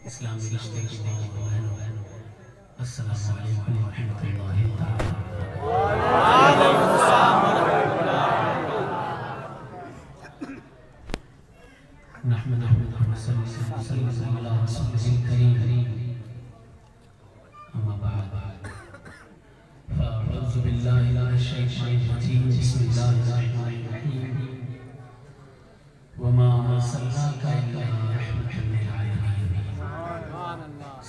इस्लामी रिश्ते अस्सलामु अलैकुम व रहमतुल्लाहि नहमदुहु व नस्तईनुहु अला रसूलिहिल करीम अम्मा बाद फ़अऊज़ु बिल्लाहि मिनश शैतानिर रजीम बिस्मिल्लाहिर रहमानिर रहीम वमा अर्सलनाका इल्ला रहमतन लिल आलमीन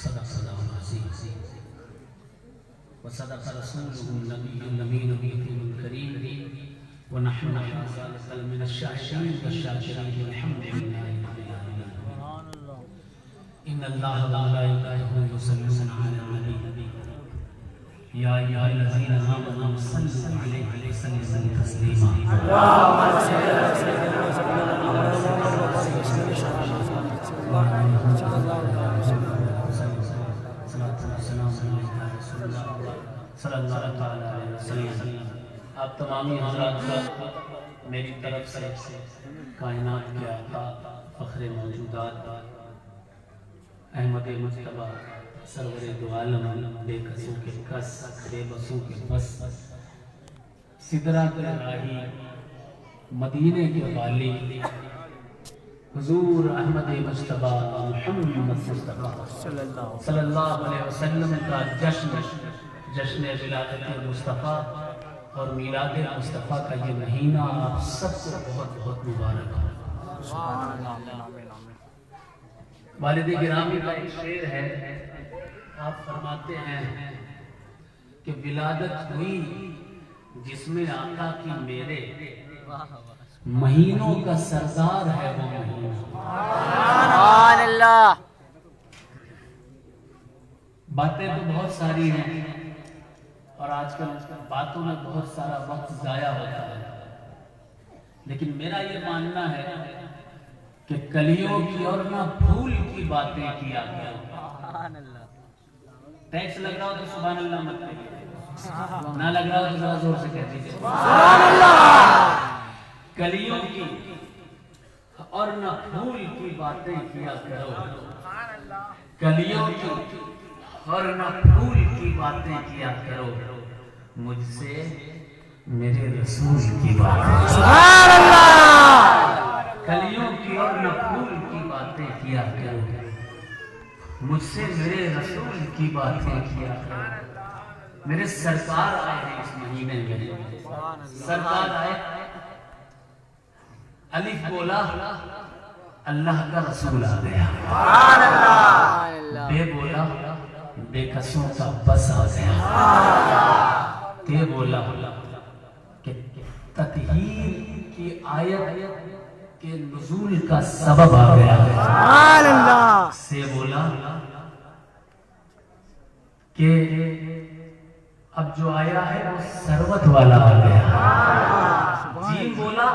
सदक़ल्लाहुल अज़ीज़ व सदक़ रसूलुहुन नबियुल अमीन बिल करीम व नहनु अला ज़ालिका मिनश शाहिदीन वश-शाकिरीन वल्हम्दुलिल्लाहि रब्बिल आलमीन इन्नल्लाहा व मलाइकतहु युसल्लूना अलन नबी या अय्युहल्लज़ीना आमनू सल्लु अलैहि व सल्लिमू तस्लीमा अल्लाहुम्मा सल्लि अला सय्यिदिना व सल्लल्लाहु अलैहि वसल्लम। आप तमामी हज़रात को मेरी तरफ से कायनात के आका फ़ख्रे मौजूदात अहमद मुज्तबा सरवरे दो आलम बेकसों के कस बेबसों के बस सिदरात राही मदीने के वाली हुजूर अहमद मुज्तबा मुहम्मद मुस्तफ़ा सल्लल्लाहु अलैहि वसल्लम का जश्न विलादत मुस्तफ़ा और मीलाद मुस्तफ़ा का ये महीना आप सबको बहुत बहुत मुबारक हो। वालिद गिरामी का एक शेर है, आप फरमाते हैं कि विलादत हुई जिसमें आका की मेरे महीनों का सरदार है वो महीना। बातें तो बहुत सारी हैं और आजकल बातों में बहुत सारा वक्त जाया होता है, लेकिन मेरा ये मानना है कि कलियों की और ना फूल की बातें किया गया। टैक्स लग रहा हो तो सुभान अल्लाह मत कहिए, ना लग रहा हो तो जरा जोर से कह दीजिए सुभान अल्लाह। कलियों की और ना फूल की बातें किया करो, कलियों की और न फूल की बातें किया करो, मुझसे मेरे रसूल की बातें। सुभान अल्लाह। कलियों की और न फूल की बातें किया करो, मुझसे मेरे रसूल की बातें किया करो। मेरे सरकार आए हैं इस महीने में, सरकार आए, अलिफ बोला अल्लाह का रसूल आ गया, बे बोला बेकसों का बस आ गया, ते बोला कि ततहीर की आयत के नुज़ूल का सबब आ गया, से बोला कि अब जो आया है वो सरवत वाला आ गया, जी बोला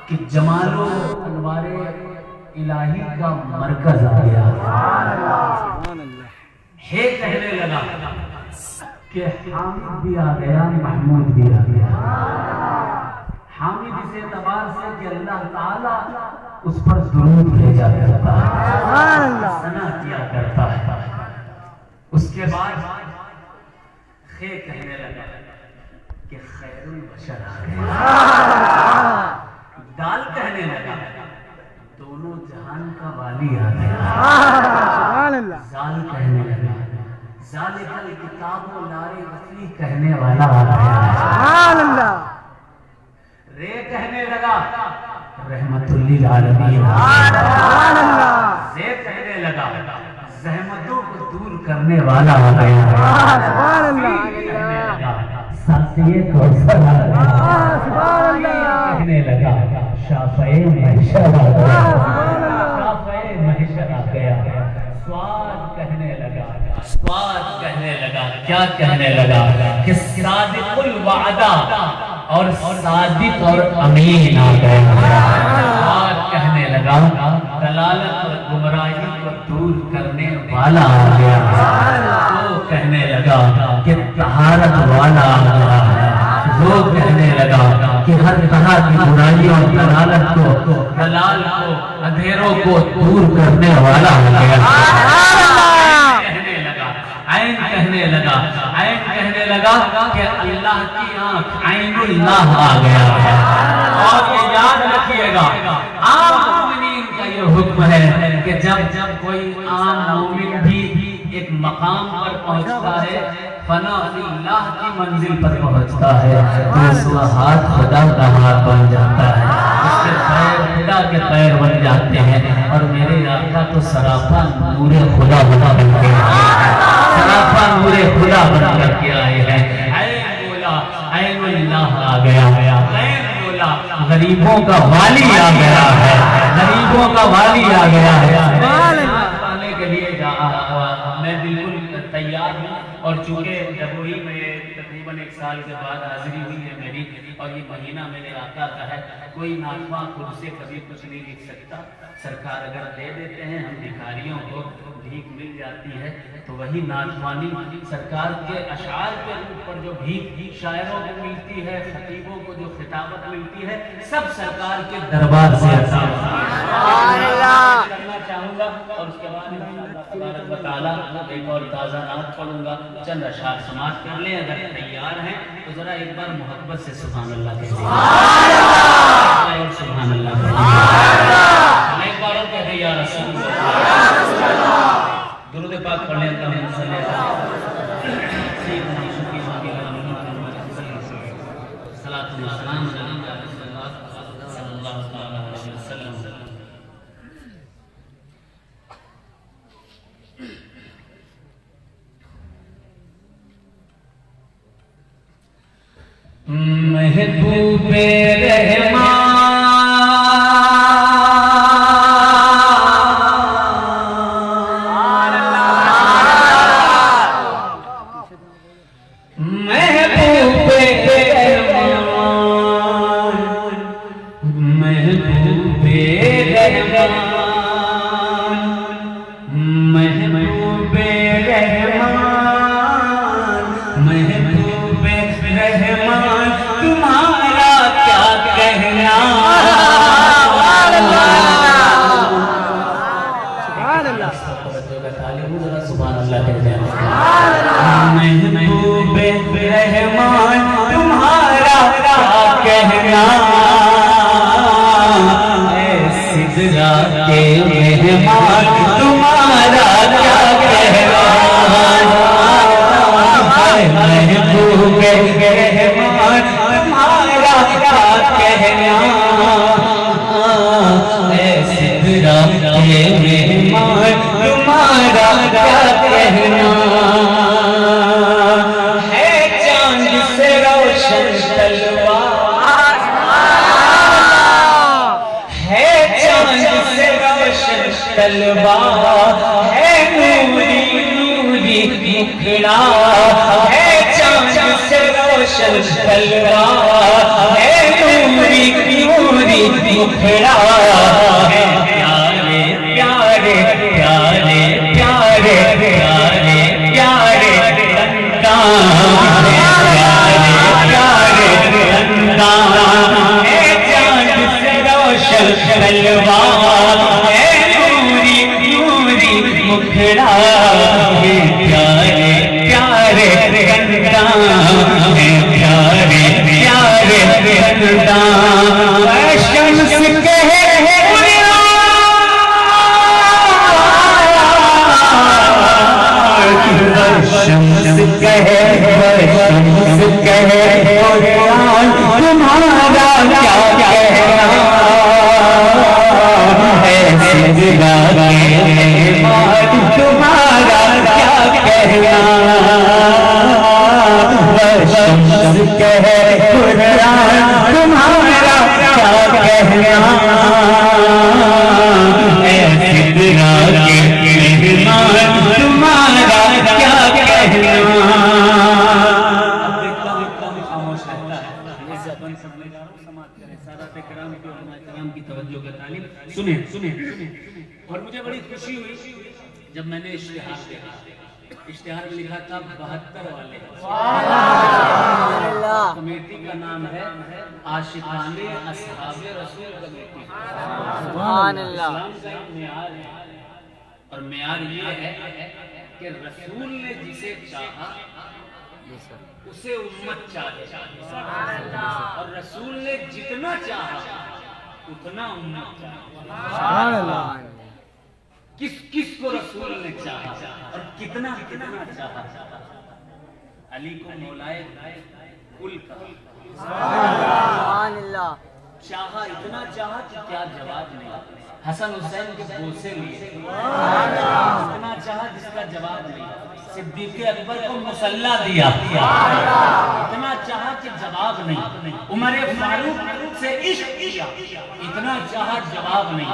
कि जमालो अनवारे इलाही का मरकज आ गया, हे कहने लगा कि हामिद भी आ गया महमूद भी आ गया। हामिद इस एतबार से कि अल्लाह ताला उस पर दुरूद भेजा करता है, सना किया करता है। उसके बाद खे कहने लगा कि खैरुल बशर आ गया, दाल कहने लगा दोनों जहान का वाली आ गया, जाल कहने लगा ज़ालिकल किताबो लारे वफ़ी कहने वाला आ गया, रे कहने लगा रहमतुल लिल आलमीन, ज़े कहने लगा ज़हमतों को दूर करने वाला आ गया, साक़िए कौसर आ गया, कहने लगा शाफ़ए महशर आ गया, शाफ़ए महशर आ गया, स्वाद कहने लगा, स्वाद कहने लगा, क्या कहने लगा कि सादिकुल वादा और सादिक और अमीन आ गया, स्वाद दूर करने वाला आ गया है। वो कहने लगा कि तहारत वाला आ गया है। वो कहने लगा कि हर तरह की बुराइयों दलालत को दलाल को अंधेरों को दूर करने वाला आ गया है। ऐन कहने लगा ऐन कहने लगा कि अल्लाह की आंख ऐनुल्लाह आ गया है। और ये याद रखिएगा, आम मोमिनीन का ये हुक्म है कि जब कोई आम मोमिन भी एक मकाम पर पहुंचता है, फना अल्लाह की मंजिल पर पहुंचता है, तो उसका हाथ खुदा का हाथ बन जाता है, उसके पैर खुदा के पैर बन जाते हैं। और मेरे आका तो सराफा नूरे खुदा बन करके सराफा नूरे खुदा बन करके आए हैं। ऐन बोला ऐनुल्लाह आ गया है। ऐन बोला गरीबों का वाली आ गया है। गरीबों का वाली आ गया है। पाने के लिए मैं बिल्कुल तैयार हूँ। और चूंकि जबोई में तकरीबन 1 साल के बाद हाजिरी हुई है मेरी, और ये महीना मेरे आका का है, कोई नाखवा खुद से कभी कुछ नहीं लिख सकता। सरकार अगर दे देते हैं, हम भिखारियों को भीख मिल जाती है, तो वही नाजवानी सरकार के अशार के ऊपर जो भीख शायरों को मिलती है, खतीबों को जो खिताबत मिलती है, सब सरकार के दरबार से करना चाहूंगा। और उसके बाद एक और ताज़ा नात पढ़ूंगा, चंद अशार समाप्त कर लें। अगर तैयार हैं तो जरा एक बार मोहब्बत से सुभान अल्लाह कह दीजिए, और सुभान अल्लाह कह दीजिए। एक बार और कह दे या रसूल अल्लाह। दुरूद पाक पढ़ लें। महबूबे रहमान महबूबे रहमान महबूबे रहमान महबूबे रहमान महबूबे रहमान तुम्हारा क्या कहना। सुभान अल्लाह कहते हैं। महबूबे रहमान तुम्हारा क्या कहना, सिदरा के मेहमान तुम्हारा क्या कहना। महबूबे रहमान तुम्हारा क्या कहना, सिदरा के मेहमान तुम्हारा क्या कहना। है चांद से रोशन तलवार, है चांद से रोशन तलवार, है नूरी नूरी मुखड़ा, है चांद से रोशन तलवार, है नूरी नूरी मुखड़ा, है प्यारे प्यारे प्यारे प्यारे प्यारे प्यारे अंदाज़, प्यारे प्यारे अंदाज़, है चांद से रोशन तलवार, है नूरी नूरी मुखड़ा, है प्यारे प्यारे अंदाज़, है प्यारे प्यारे अंदाज़। शम्स कहे शम्स कहे शम्स कहे तुम्हारा क्या कहना, है सिदरा के मेहमान तुम्हारा क्या सुने सुने और मुझे बड़ी खुशी हुई जब मैंने इश्तिहार देखा। इश्तिहार में लिखा था 72 वाले। कमेटी का नाम है आशिकाने असहाबे रसूल कमेटी। सुभान अल्लाह। इस्लाम का एक मेयार है और मेयार ये है कि रसूल ने जिसे चाहा उसे उम्मत चाहे और रसूल ने जितना चाहा उतना उम्मत चाहे। किस किस को रसूल ने चाहा और कितना कितना चाहा। अली को मौलाए कुल कहा, चाहा इतना चाहा कि क्या जवाब नहीं। हसन हुसैन के बोसे लिए इतना चाहा जिसका जवाब नहीं। सिद्दीक़ अकबर को मुसल्ला दिया इतना चाहा कि जवाब नहीं। उमर फारूक से इश्क किया इतना चाहा जवाब नहीं।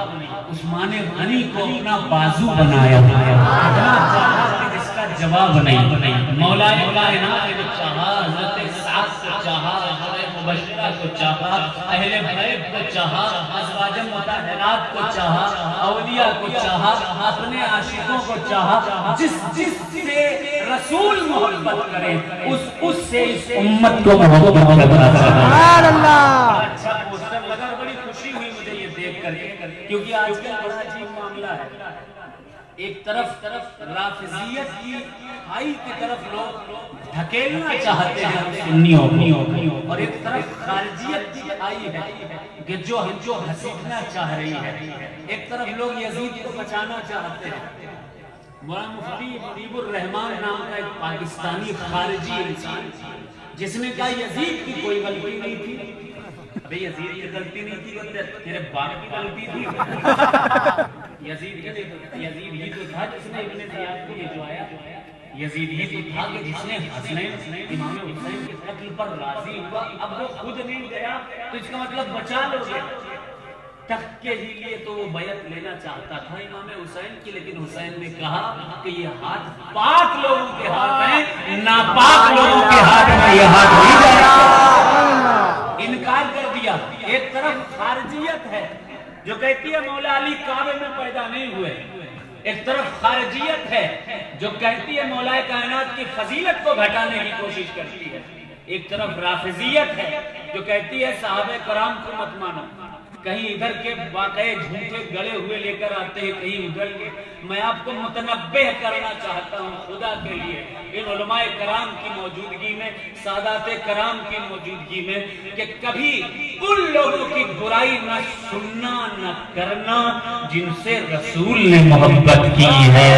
उस्मान गनी को अपना बाजू बनाया इतना चाहा कि जिसका जवाब नहीं। मौला कायनात को चाहा, हज़रत साद को चाहा, हज़रत मुबश्शिरा को चाहा, अहले बैत को चाहा, अज़वाज मुतहहरात को चाहा, औलिया को चाहा, अपने आशिकों को चाहा। जिस जिस से रसूल मोहब्बत करे उससे इस उम्मत को मोहब्बत करना चाहिए। अच्छा पोस्टर लगा, बड़ी खुशी हुई मुझे ये देख करके, क्योंकि आजकल बड़ा अजीब मामला है। एक तरफ राफिजियत की खाई की तरफ लोग धकेलना चाहते हैं सुन्नियों को, और एक तरफ खारिजियत की खाई है कि जो हमको हसीना चाह रही है। एक तरफ लोग यजीद को बचाना चाहते हैं। मौलाना मुफ्ती मुजीबुर रहमान नाम का एक पाकिस्तानी खारिजी इंसान जिसने कहा यजीद की कोई गलती नहीं थी। अबे यजीद की गलती नहीं थी, तेरे बाप की गलती थी। यजीद ही तो था जिसने इब्ने ज़ियाद को भिजवाया। यजीद ही तो था कि जिसने हसनैन इमाम हुसैन के कत्ल पर राजी हुआ। अब वो खुद नहीं गया तो इसका मतलब बचा लोगे। तख्त के ही लिए तो वो बैत लेना चाहता था इमाम हुसैन की, लेकिन हुसैन ने कहा कि ये हाथ पाक लोगों के हाथ में, नापाक लोगों के हाथ में ये हाथ नहीं जाएगा। इनकार कर दिया। एक तरफ खारजियत है जो कहती है मौला अली काबे में पैदा नहीं हुए। एक तरफ खारजियत है जो कहती है मौलाए कायनात की फजीलत को घटाने की कोशिश करती है। एक तरफ राफिजियत है जो कहती है साहबे कराम को मत मानो। कहीं इधर के वाकई झूठे गड़े हुए लेकर आते हैं, कहीं उधर के। मैं आपको मुतनब्बे करना चाहता हूँ खुदा के लिए इन उलमाए कराम की मौजूदगी में, सादाते कराम की मौजूदगी में, कि कभी उन लोगों की बुराई न सुनना न करना जिनसे रसूल ने मोहब्बत की है।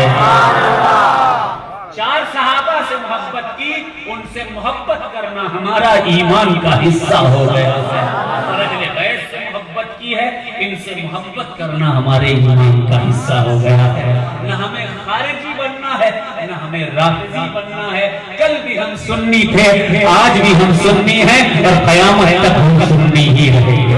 4 सहाबा से मोहब्बत की, उनसे मोहब्बत करना हमारा ईमान का हिस्सा हो गया है। और अहले बैत से मोहब्बत की है, इनसे मोहब्बत करना हमारे ईमान का हिस्सा हो गया है। न हमें खारिजी बनना है न हमें राफिजी बनना है। कल भी हम सुन्नी थे, आज भी हम सुन्नी हैं और क़यामत तक हम सुन्नी ही रहेंगे।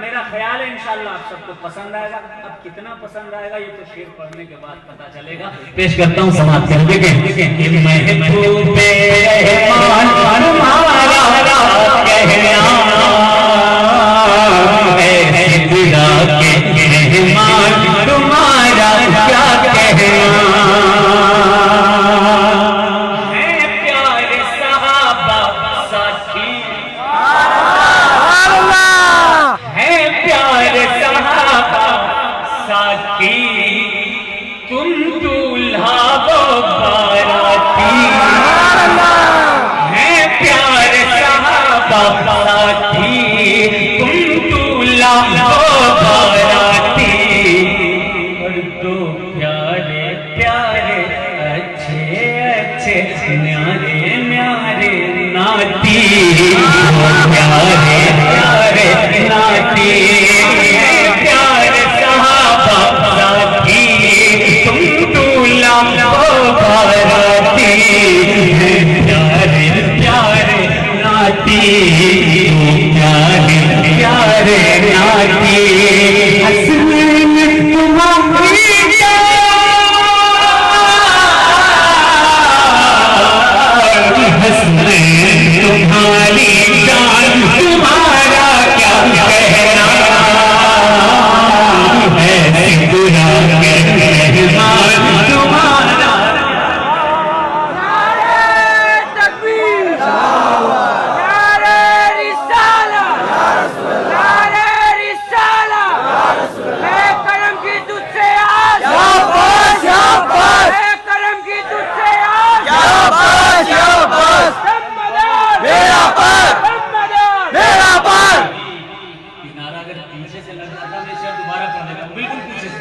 मेरा ख्याल है इंशाअल्लाह आप सबको पसंद आएगा। अब कितना पसंद आएगा ये तो शेर पढ़ने के बाद पता चलेगा। पेश करता हूँ समाप्त कर देंगे। तुम दूल्हा वो बाराती है पीछे से लड़का था, मैं शेर दोबारा पढ़ देगा, बिल्कुल पीछे से।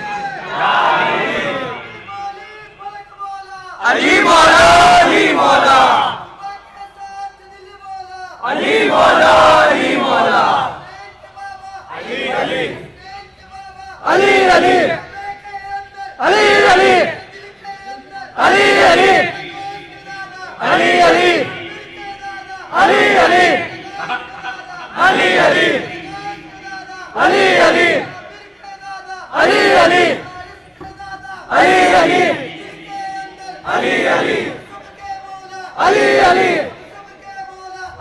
अली मौला, अली मौला, अली मौला, अली मौला, अली अली, अली अली, अली अली, अली अली, अली अली, अली अली, अली अली, अली अली, अली अली, अली अली, अली अली, अली अली,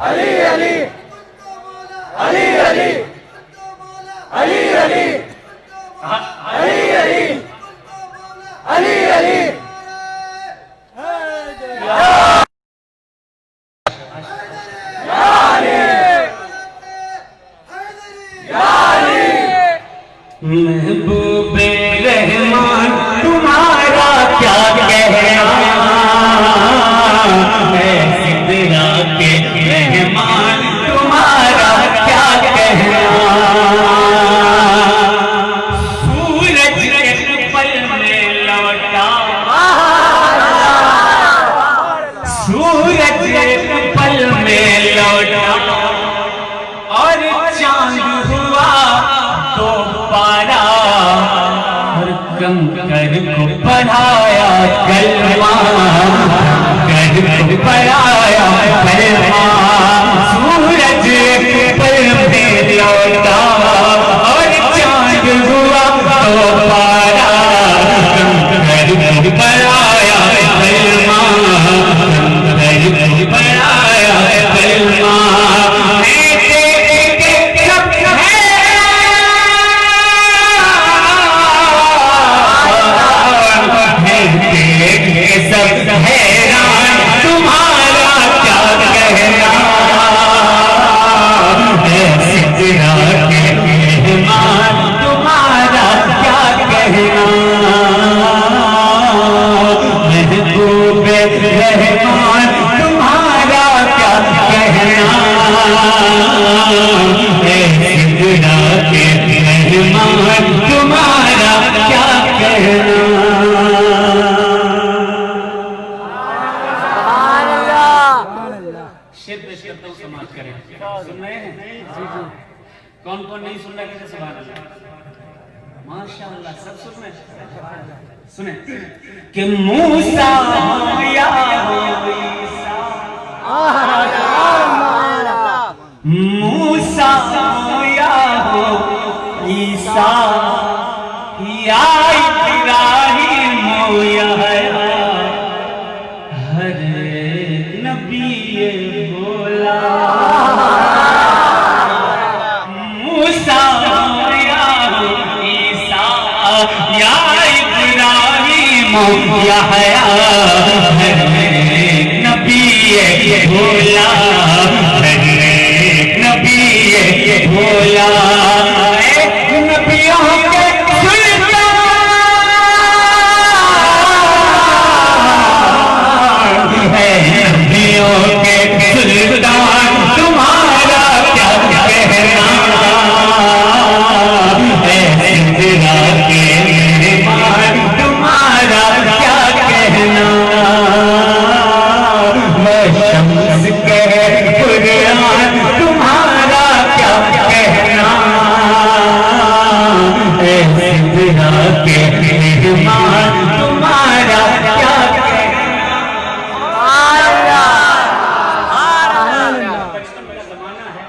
अली अली, अली अली, अली अली, अली अली, अली अली, महबूबे रहमान तुम्हारा क्या कहना, मैं सिदरा के रहमान तुम्हारा क्या कहना। सूरज एक पल में लौटा, सूरज एक पल में लौटा, और चांद हुआ तो पारा, और कंकर को पढ़ाया कलमा, कंकर को पढ़ाया कलमा। सूरज एक पल में लौटा, और चांद हुआ तो पारा, कंकर को पढ़ाया कलमा, कंकर को पढ़ाया कलमा। सब हैरान तुम्हारा क्या कहना, सिदरा के रहमान तुम्हारा क्या कहना। महबूबे रहमान तुम्हारा क्या कहना, सिदरा के रहमान तुम्हारा क्या कहना। समाप्त करें। सुन रहे हैं? कौन कौन नहीं सुन रहा है? सुभान अल्लाह, माशाअल्लाह, सब सुन रहे हैं। सुने कि मूसा या मूसा या ईसा या इब्राहिम या हर नबी बोला। मूसा या ईसा या इब्राहिम या हर नबी बोला, हर नबी बोला। नबियों के सुल्तान है, नबियों के सुल्तान तुम्हारा क्या कहना, सिदरा के रहमान तुम्हारा क्या कहना। शम्स के कुरान तुम्हारा क्या कहना, सिदरा के रहमान तुम्हारा क्या कहना। बचपन मेरा जमाना है।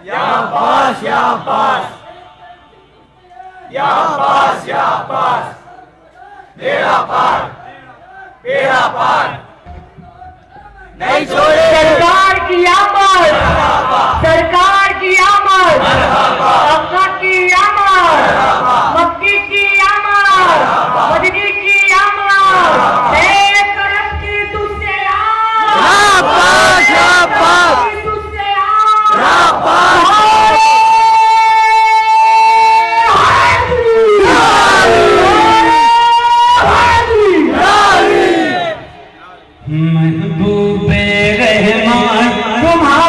या पास, या पास, या पास, या पास, बेड़ा पार, बेड़ा पार, नहीं छोड़े। सरकार की आमद, सरकार की आमद, अक्का की आमद, मक्की की आमद, मदनी की आमद, करम की तुझसे शाबाश, शाबाश, तुझसे शाबाश। महबूबे रहमान तुम्हारा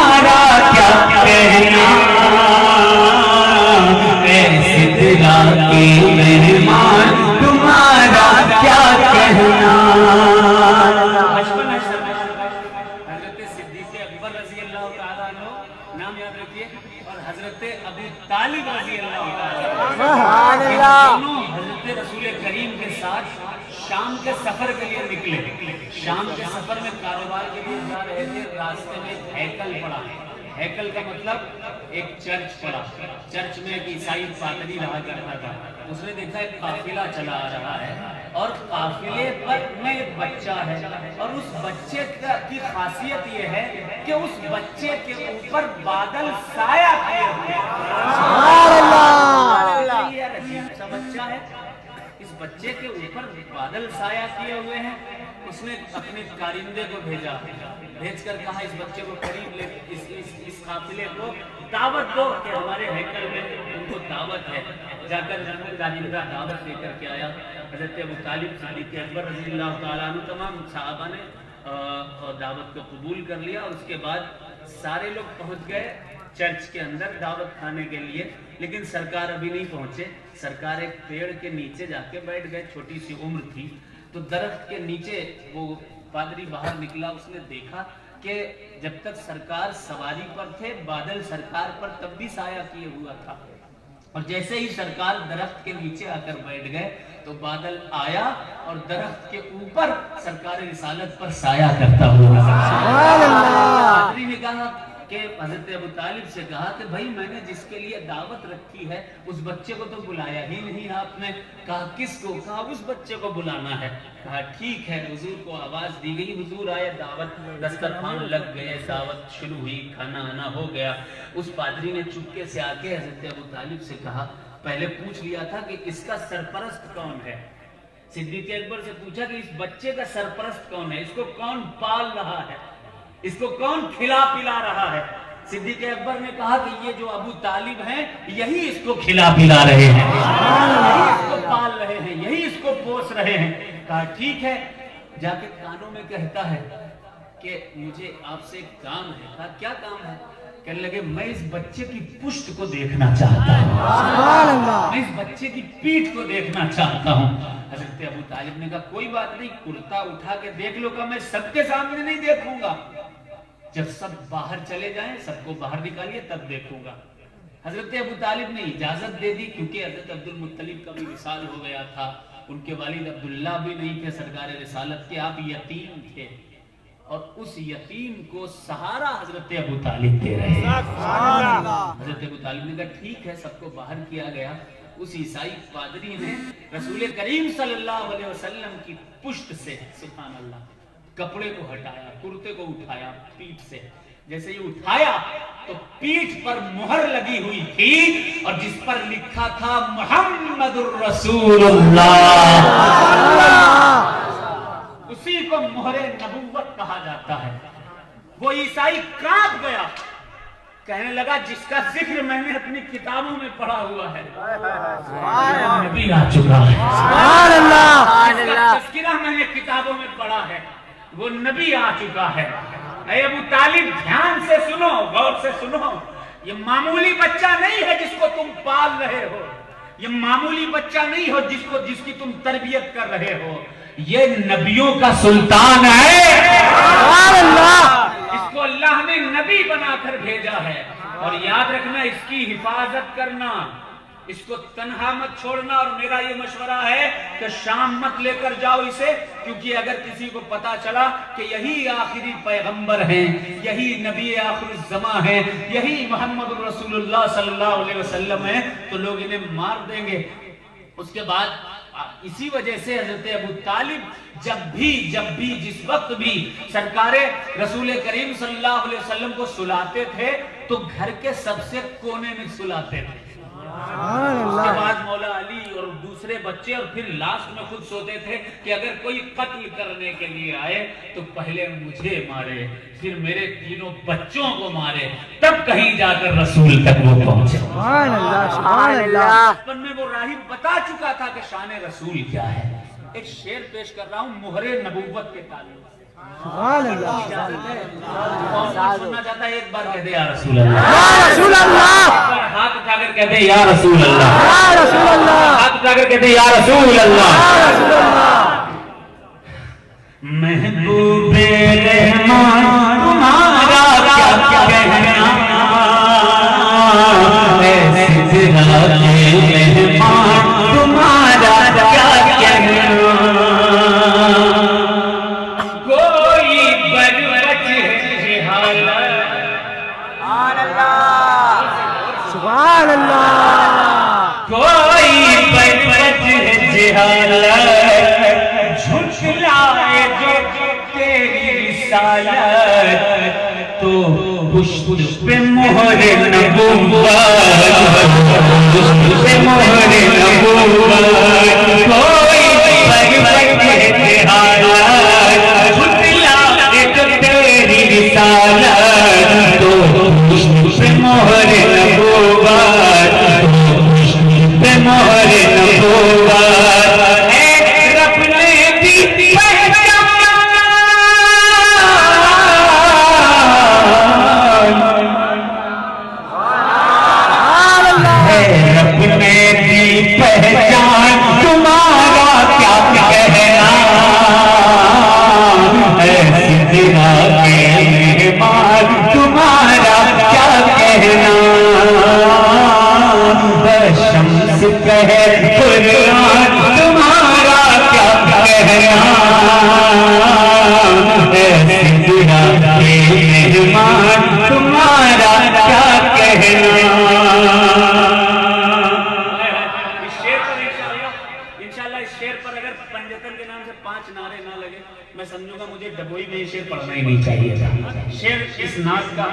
हजरत सिद्दीक़ अकबर रज़ी अल्लाह ताला अन्हु, नाम याद रखिए, और हजरत अबू तालिब रज़ी अल्लाह ताला दोनों हजरत रसूल करीम के साथ शाम के सफर के लिए निकले। शाम के सफर में कारोबार के लिए जा रहे थे। रास्ते में एक हैकल पड़ा। हैकल का मतलब एक चर्च पड़ा। चर्च में एक ईसाई पादरी रहा करता था। उसने देखा एक काफिला चला आ रहा है और काफिले पर में एक बच्चा है, और उस बच्चे की खासियत ये है कि उस बच्चे के ऊपर बादल साया किए हुए हैं। सा बच्चा है, इस बच्चे के ऊपर बादल साया किए हुए हैं। उसने अपने कारिंदे को भेजा, भेजकर कहा इस बच्चे को करीब ले, इस काफिले को दावत दो कि हमारे हैकल में उनको दावत है। जाकर कारिंदा दावत लेकर के आया। हजरत अबू तालिब सिद्दीक़ अकबर रज़ी अल्लाह ताला अन्हु तमाम सहाबा ने दावत को कबूल कर लिया। और उसके बाद सारे लोग पहुंच गए चर्च के अंदर दावत खाने के लिए, लेकिन सरकार अभी नहीं पहुंचे। सरकार एक पेड़ के नीचे जाके बैठ गए। छोटी सी उम्र थी, तो दरख्त के नीचे वो पादरी बाहर निकला। उसने देखा कि जब तक सरकार सवारी पर थे, बादल सरकार पर तब भी साया किए हुआ था, और जैसे ही सरकार दरख्त के नीचे आकर बैठ गए तो बादल आया और दरख्त के ऊपर सरकार रिसालत पर साया करता हुआ। पादरी ने कहा कि हजरत अबू तालिब से कहा कि भाई मैंने जिसके लिए दावत रखी है उस बच्चे को तो बुलाया ही नहीं आपने। कहा किसको? कहा उस बच्चे को बुलाना है। कहा ठीक है। हुजूर को आवाज दी गई, हुजूर आए, दावत दस्तरखान लग गए, दावत शुरू हुई, खाना आना हो गया। उस पादरी ने चुपके से आके हजरत अबू तालिब से कहा, पहले पूछ लिया था कि इसका सरपरस्त कौन है। सिद्दीक़ अकबर से पूछा कि इस बच्चे का सरपरस्त कौन है, इसको कौन पाल रहा है, इसको कौन खिला पिला रहा है। सिद्दीक़ अकबर ने कहा कि ये जो अबू तालिब हैं यही इसको खिला पिला रहे हैं, यही इसको पाल रहे हैं, यही इसको पोस रहे हैं। कहा ठीक है। जाके कानों में कहता है कि मुझे आपसे एक काम है। कहा क्या काम है? कहने लगे मैं इस बच्चे की पुष्ट को देखना चाहता हूँ, मैं इस बच्चे की पीठ को देखना चाहता हूँ। हजरत अबू तालिब ने कहा कोई बात नहीं, कुर्ता उठा के देख लो। का मैं सबके सामने नहीं देखूंगा, जब सब बाहर चले जाएं, सबको बाहर निकालिए तब देखूंगा। हजरत अबू तालिब ने इजाजत दे दी, क्योंकि हजरत अब्दुल मुत्तलिब का भी विसाल हो गया था, उनके वालिद अब्दुल्ला भी नहीं थे सरकार रिसालत के, आप यतीम थे, और उस यतीम को सहारा हजरत अबू तालिब दे रहे हैं। हजरत अबू तालिब ने कहा ठीक है। सबको बाहर किया गया। उस ईसाई पादरी ने रसूल करीम सल्लल्लाहु अलैहि वसल्लम की पुष्ट से, सुभान अल्लाह, कपड़े को हटाया, कुर्ते को उठाया पीठ से। जैसे ही उठाया तो पीठ पर मुहर लगी हुई थी, और जिस पर लिखा था मुहम्मदुर रसूलुल्लाह, उसी को मोहरे नबुव्वत कहा जाता है। वो ईसाई कांप गया, कहने लगा जिसका जिक्र मैंने अपनी किताबों में पढ़ा हुआ है, नबी आ चुका है, तज़किरा मैंने किताबों में पढ़ा है, वो नबी आ चुका है। अबू तालिब ध्यान से सुनो, गौर से सुनो, ये मामूली बच्चा नहीं है जिसको तुम पाल रहे हो, ये मामूली बच्चा नहीं हो जिसकी तुम तरबियत कर रहे हो, ये नबियों का सुल्तान है। इसको अल्लाह ने नबी बनाकर भेजा है, और याद रखना इसकी हिफाजत करना, इसको तन्हा मत छोड़ना। और मेरा ये मशवरा है कि शाम मत लेकर जाओ इसे, क्योंकि अगर किसी को पता चला कि यही आखिरी पैगंबर हैं, यही नबी आखिरुज़्ज़मा हैं, यही मोहम्मद रसूलुल्लाह सल्लल्लाहु अलैहि वसल्लम हैं, तो लोग इन्हें मार देंगे। उसके बाद इसी वजह से हजरत अबू तालिब जब भी जिस वक्त भी सरकारे रसूल करीम सल्लल्लाहु अलैहि वसल्लम को सुलाते थे तो घर के सबसे कोने में सुलाते थे। उसके बाद मौला अली और दूसरे बच्चे, और फिर लास्ट में खुद सोते थे कि अगर कोई कत्ल करने के लिए आए तो पहले मुझे मारे, फिर मेरे तीनों बच्चों को मारे, तब कहीं जाकर रसूल तक वो पहुंचे। बचपन में वो राहिब बता चुका था कि शान रसूल क्या है। एक शेर पेश कर रहा हूँ मोहरे नबुव्वत के ताल्लुक से। कौन सुनना चाहता है? एक बार कह दे या रसूल अल्लाह, हाथ उठाकर कहते या रसूल अल्लाह, हाथ उठाकर कहते या रसूल अल्लाह। महबूबे रहमान तुम्हारा क्या कहना, सिदरा के मेहमान तुम्हारा क्या कहना। कोई बरबच है हालत, सुभान अल्लाह, कोई बरबच है जिहालत, झुठलाए जो तेरी रिसालत, तो पुष्प पे मोहरे नबूवत, पे मोहरे नबूवत। कोई बरबच है जिहालत, झुठलाए जो तेरी रिसालत, तो पुष्प पे मोहरे नबूवत, पे मोहरे नबूवत। पहचान तुम्हारा क्या कहना, सिदरा के मेहमान तुम्हारा क्या कहना। शम्स कहे कुरान तुम्हारा क्या कहना, सिदरा के मेहमान तुम्हारा क्या कहना। मैं समझूंगा मुझे डबोई में शेर पढ़ना ही नहीं चाहिए था। शेर इस नाच का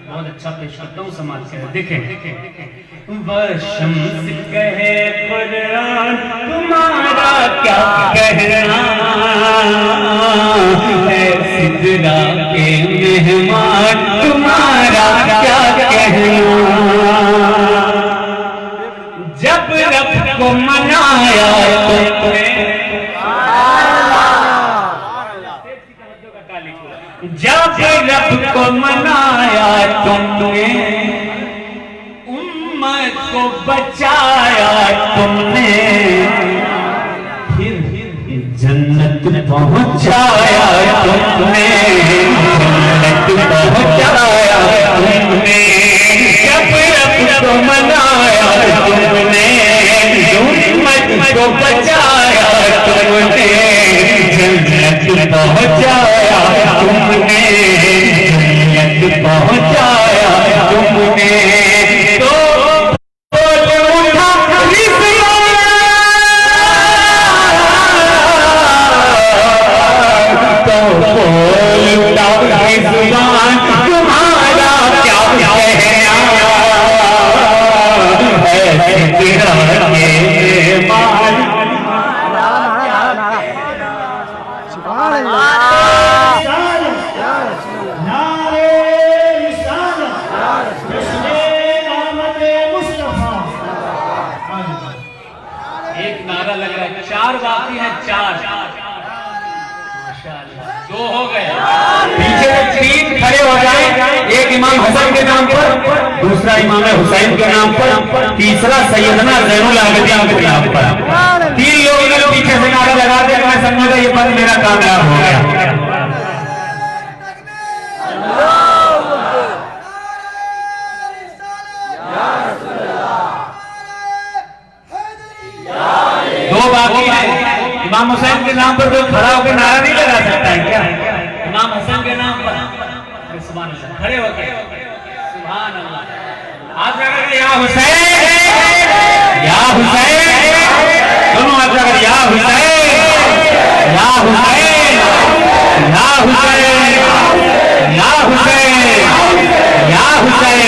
बहुत अच्छा पेश करता हूँ समाज से। देखें शम्स कहे कुरान तुम्हारा क्या कहना, सिदरा के मेहमान तुम्हारा क्या कहना। जब रब को मनाया तुमने, जब रब को मनाया तुमने, उम्मत को बचाया तुमने, फिर जन्नत पहुंचाया तुमने, जन्नत पहुंचाया तुमने। जब रब को मनाया तुमने, उम्मत को बचाया तुमने, जन्नत पहुंचाया तुमने, जन्नत पहुंचाया तुमने। तो बोल उठा रिज़वान, तुम्हारा क्या कहना, सिदरा के मेहमान। सुभान अल्लाह, एक नारा लग रहा है, चार बाकी हैं, चार। माशाअल्लाह, दो हो गए। पीछे से तीन खड़े हो जाए, एक इमाम हसन के नाम पर, दूसरा इमाम हुसैन के नाम पर, तीसरा सैयदना ज़ैनुल आबिदीन के नाम पर। तीन लोग अगर पीछे से नारा लगा दे, मैं समझूंगा ये बंद मेरा कामयाब हो गया। दो बाकी है। इमाम हुसैन के नाम पर कोई खड़ा होकर नारा नहीं लगा सकता है क्या? इमाम हसन के नाम पर सुभान अल्लाह, खड़े हो गए। सुभान अल्लाह, हाथ लगा या हुसैन, या हुसैन, दोनों हाथ लगा या हुसैन, या हुसैन, या हुसैन, या हुसैन, या हुसैन।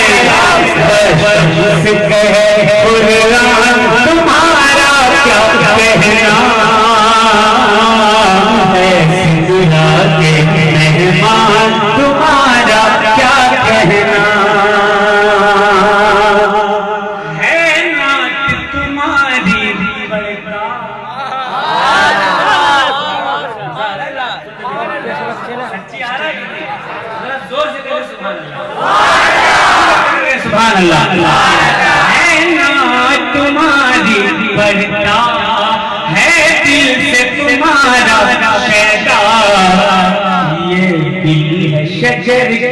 बस कहे कुरान तुम्हारा क्या कहना, सिदरा के मेहमान तुम्हारा क्या कहना। है नात तुम्हारी सच्ची आ रहा है, जोर से कहो सुभान अल्लाह, सुभान अल्लाह। है नात तुम्हारी बढ़ता, है दिल से तुम्हारा पैदा,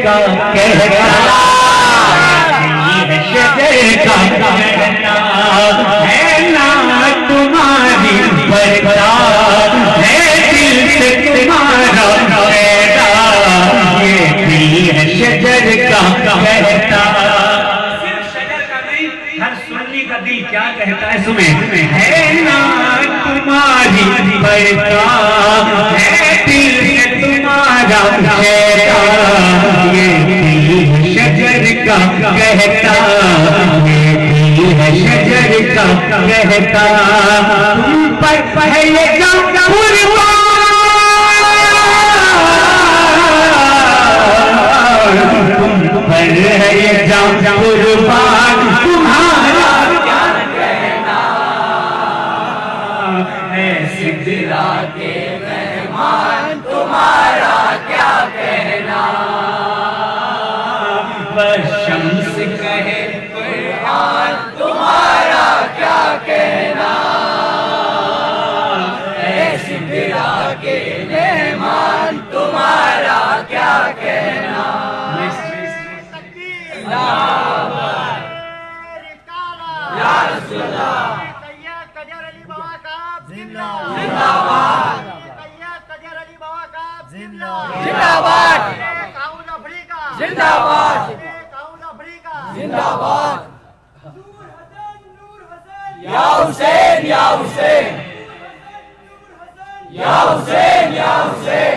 का कहना, शजर का कहना है ना तुम्हारी बरकत, है दिल से तुम्हारा कहना, ये दिल है शजर का कहना। सिर्फ शजर का नहीं, हर सुन्नी का दिल क्या कहता है सुने, है ना तुम्हारी बरकत, है दिल से तुम्हारा कहना, ये दिल शजर का कहता, ये दिल है शजर का कहता। तुम पर है ये कुर्बान, तुम पर है ये कुर्बान, तुम्हारा क्या कहना है सिदरा के मेहमान, तुम्हारा क्या कहना, शम्स कहे कुरान, तुम्हारा क्या कहना, सिदरा के मेहमान, तुम्हारा क्या कहना। या रसूल अल्लाह, कजर अली बाबा का जिंदाबाद, कजर अली बाबा का जिंदाबाद, साउथ अफ्रीका जिंदाबाद, साउथ अफ्रीका जिंदाबाद। या हुसैन, या हुसैन, या हुसैन, या हुसैन,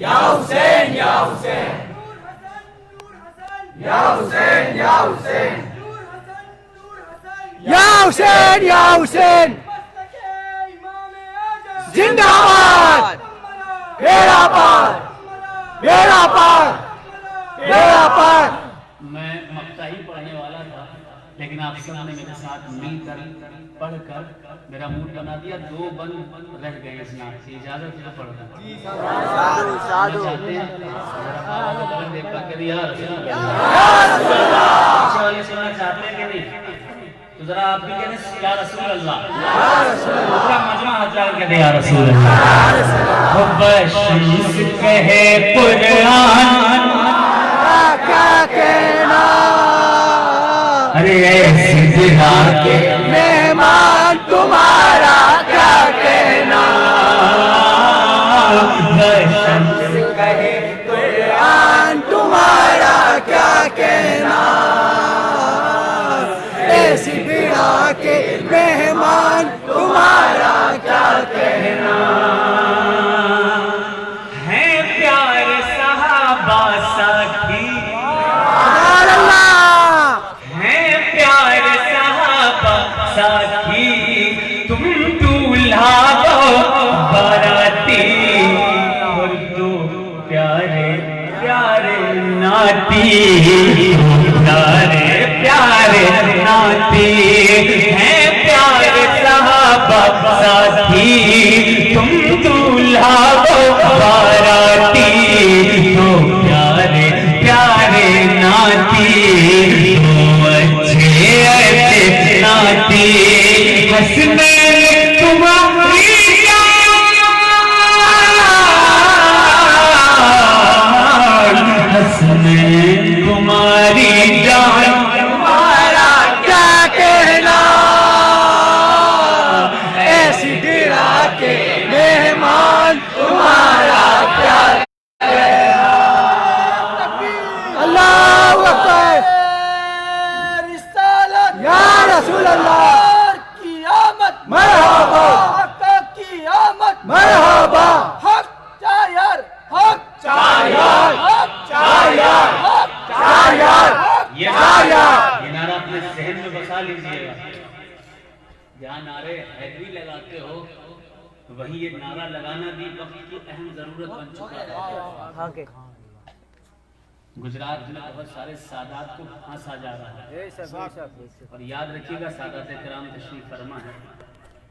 या हुसैन, या हुसैन, या हुसैन, या हुसैन, या हुसैन, या हुसैन जिंदाबाद, बेड़ा पार, बेड़ा पार, बेड़ा पार। मैं मक्ता ही पढ़ने वाला था, लेकिन आप सबने मेरे साथ मिलकर पढ़कर मेरा मूड बना दिया। 2 बंद रह गए इस नाम से, इजाजत तो पढ़ चाहते हैं सुनना चाहते हैं कि नहीं, तो जरा आप भी कहते या रसूल अल्लाह, पूरा मजमा हाथ लगा कहते या रसूल अल्लाह। शम्स कहे कुरान, क्या कहना, अरे सिदरा के मेहमान तुम्हारा क्या कहना, शम्स कहे कुरान तुम्हारा क्या कहना, ऐसी बिड़ा के मेहमान तुम्हारा क्या कहना। है प्यार सहाबा साथी, है प्यार सहाबा साथी, तुम दूल्हा दो बाराती, और दो प्यारे प्यारे नाती, प्यारे प्यारे नाती, है प्यार सहाबा साथी, तुम दूल्हा दो बाराती, दो प्यारे प्यारे नाती, दो अच्छे अच्छे नाती, हसनैन तुम्हारी जान, हसनैन तुम्हारी जान, तुम्हारा क्या कहना, ऐसी बिड़ा के मेहमान तुम्हारा क्या कहना। अल्लाहु अकबर, या रसूल अल्लाह की आमद, मरहबा की आमद, मरहबा, हक चायर, हक चायर, हक चायर, हक चायर, ये नारा अपने जहन में बसा लीजिएगा। जहाँ नारे हैदरी लगाते हो, वहीं ये नारा लगाना भी वक्त की अहम जरूरत बन चुका है। गुजरात में बहुत सारे सादात को फांसा जा रहा है, और याद रखिएगा सादात किराम तशरीफ फरमा है,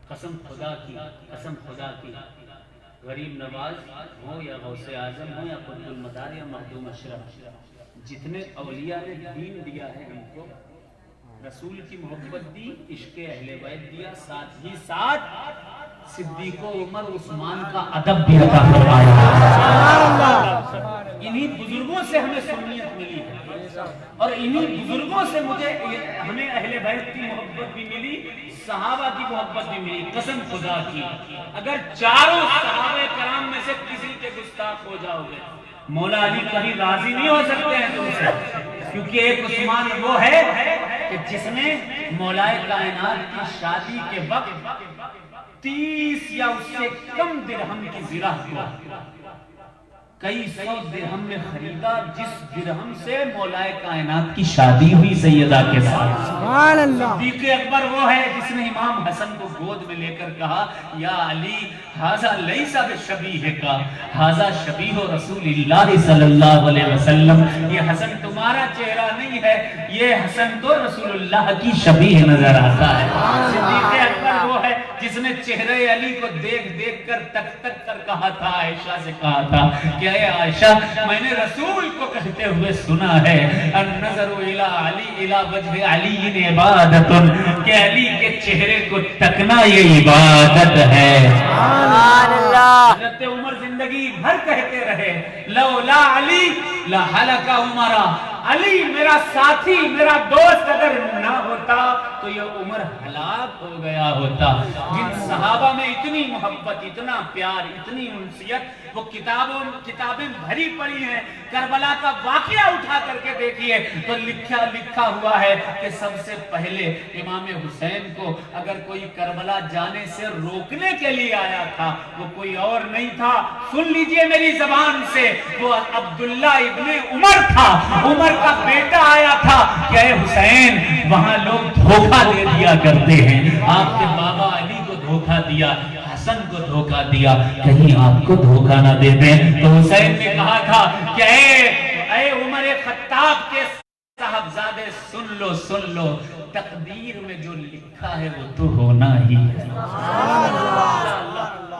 कसम खुदा की, गरीब नवाज हो या गौसे आजम हो या कुतुल मदार या मखदूम अशरफ, जितने अवलिया ने दीन दिया है हमको, रसूल की मोहब्बत दी, इश्क अहले बैत दिया, साथ ही साथ सिद्दीक़ उमर उस्मान का अदब भी अता फरमाया। इन्हीं बुजुर्गों से हमें सुन्नियत मिली है और इन्हीं बुजुर्गों से हमें अहले बैत की मोहब्बत भी मिली, सहाबा की मोहब्बत भी मिली। कसम खुदा की, अगर चारों सहाबा कराम में से किसी के गुस्ताख हो जाओगे, मौला अली कहीं राजी नहीं हो सकते हैं तुमसे, क्योंकि एक उस्मान वो है कि जिसने मौलाए कायनात की शादी के वक्त 30 या उससे कम दिरहम की ज़िरा को कई 100 दिरहम में खरीदा, जिस दिरहम से मौलाए कायनात की शादी हुई सैयदा के साथ। सुभान अल्लाह। सिद्दीक़ अकबर वो है जिसने इमाम हसन को गोद में लेकर कहा, या अली हाजा लैसा बिशबीह का, हाजा शबीह रसूलिल्लाह सल्लल्लाहु अलैहि वसल्लम। ये हसन तुम्हारा चेहरा नहीं है, ये हसन तो रसूलुल्लाह की शबीह नजर आता है। सिद्दीक़ अकबर वो है जिसने चेहरे अली को देख देख कर तक तक कर कहा था, आयशा से कहा था कि आयशा, मैंने रसूल को कहते हुए सुना है, अन्नज़रु इला अली इला वजह अली इबादतुन, कि अली के चेहरे को तकना ये इबादत है। हज़रत उमर जिंदगी भर कहते रहे, लौला अली ला हलका उमरा, अली मेरा साथी मेरा दोस्त अगर ना होता तो ये उमर हलाक हो गया होता। जिन सहाबा में इतनी मोहब्बत, इतना प्यार, इतनी उनसियत, वो किताबें भरी पड़ी हैं। करबला का वाकया उठा करके देखिए तो लिखा हुआ है कि सबसे पहले इमाम हुसैन को अगर कोई करबला जाने से रोकने के लिए आया था, वो कोई और नहीं था, सुन लीजिए मेरी जबान से, वो अब्दुल्ला इब्ने उमर था। उमर का बेटा आया था कि हुसैन, वहां लोग धोखा दे दिया करते हैं, आपके बाबा अली को धोखा दिया, हसन को धोखा दिया, कहीं आपको धोखा ना दे दें। तो हुसैन ने कहा था कि ऐ उमर खत्ताब के साहबजादे, सुन लो, तकदीर में जो लिखा है वो तो होना ही है।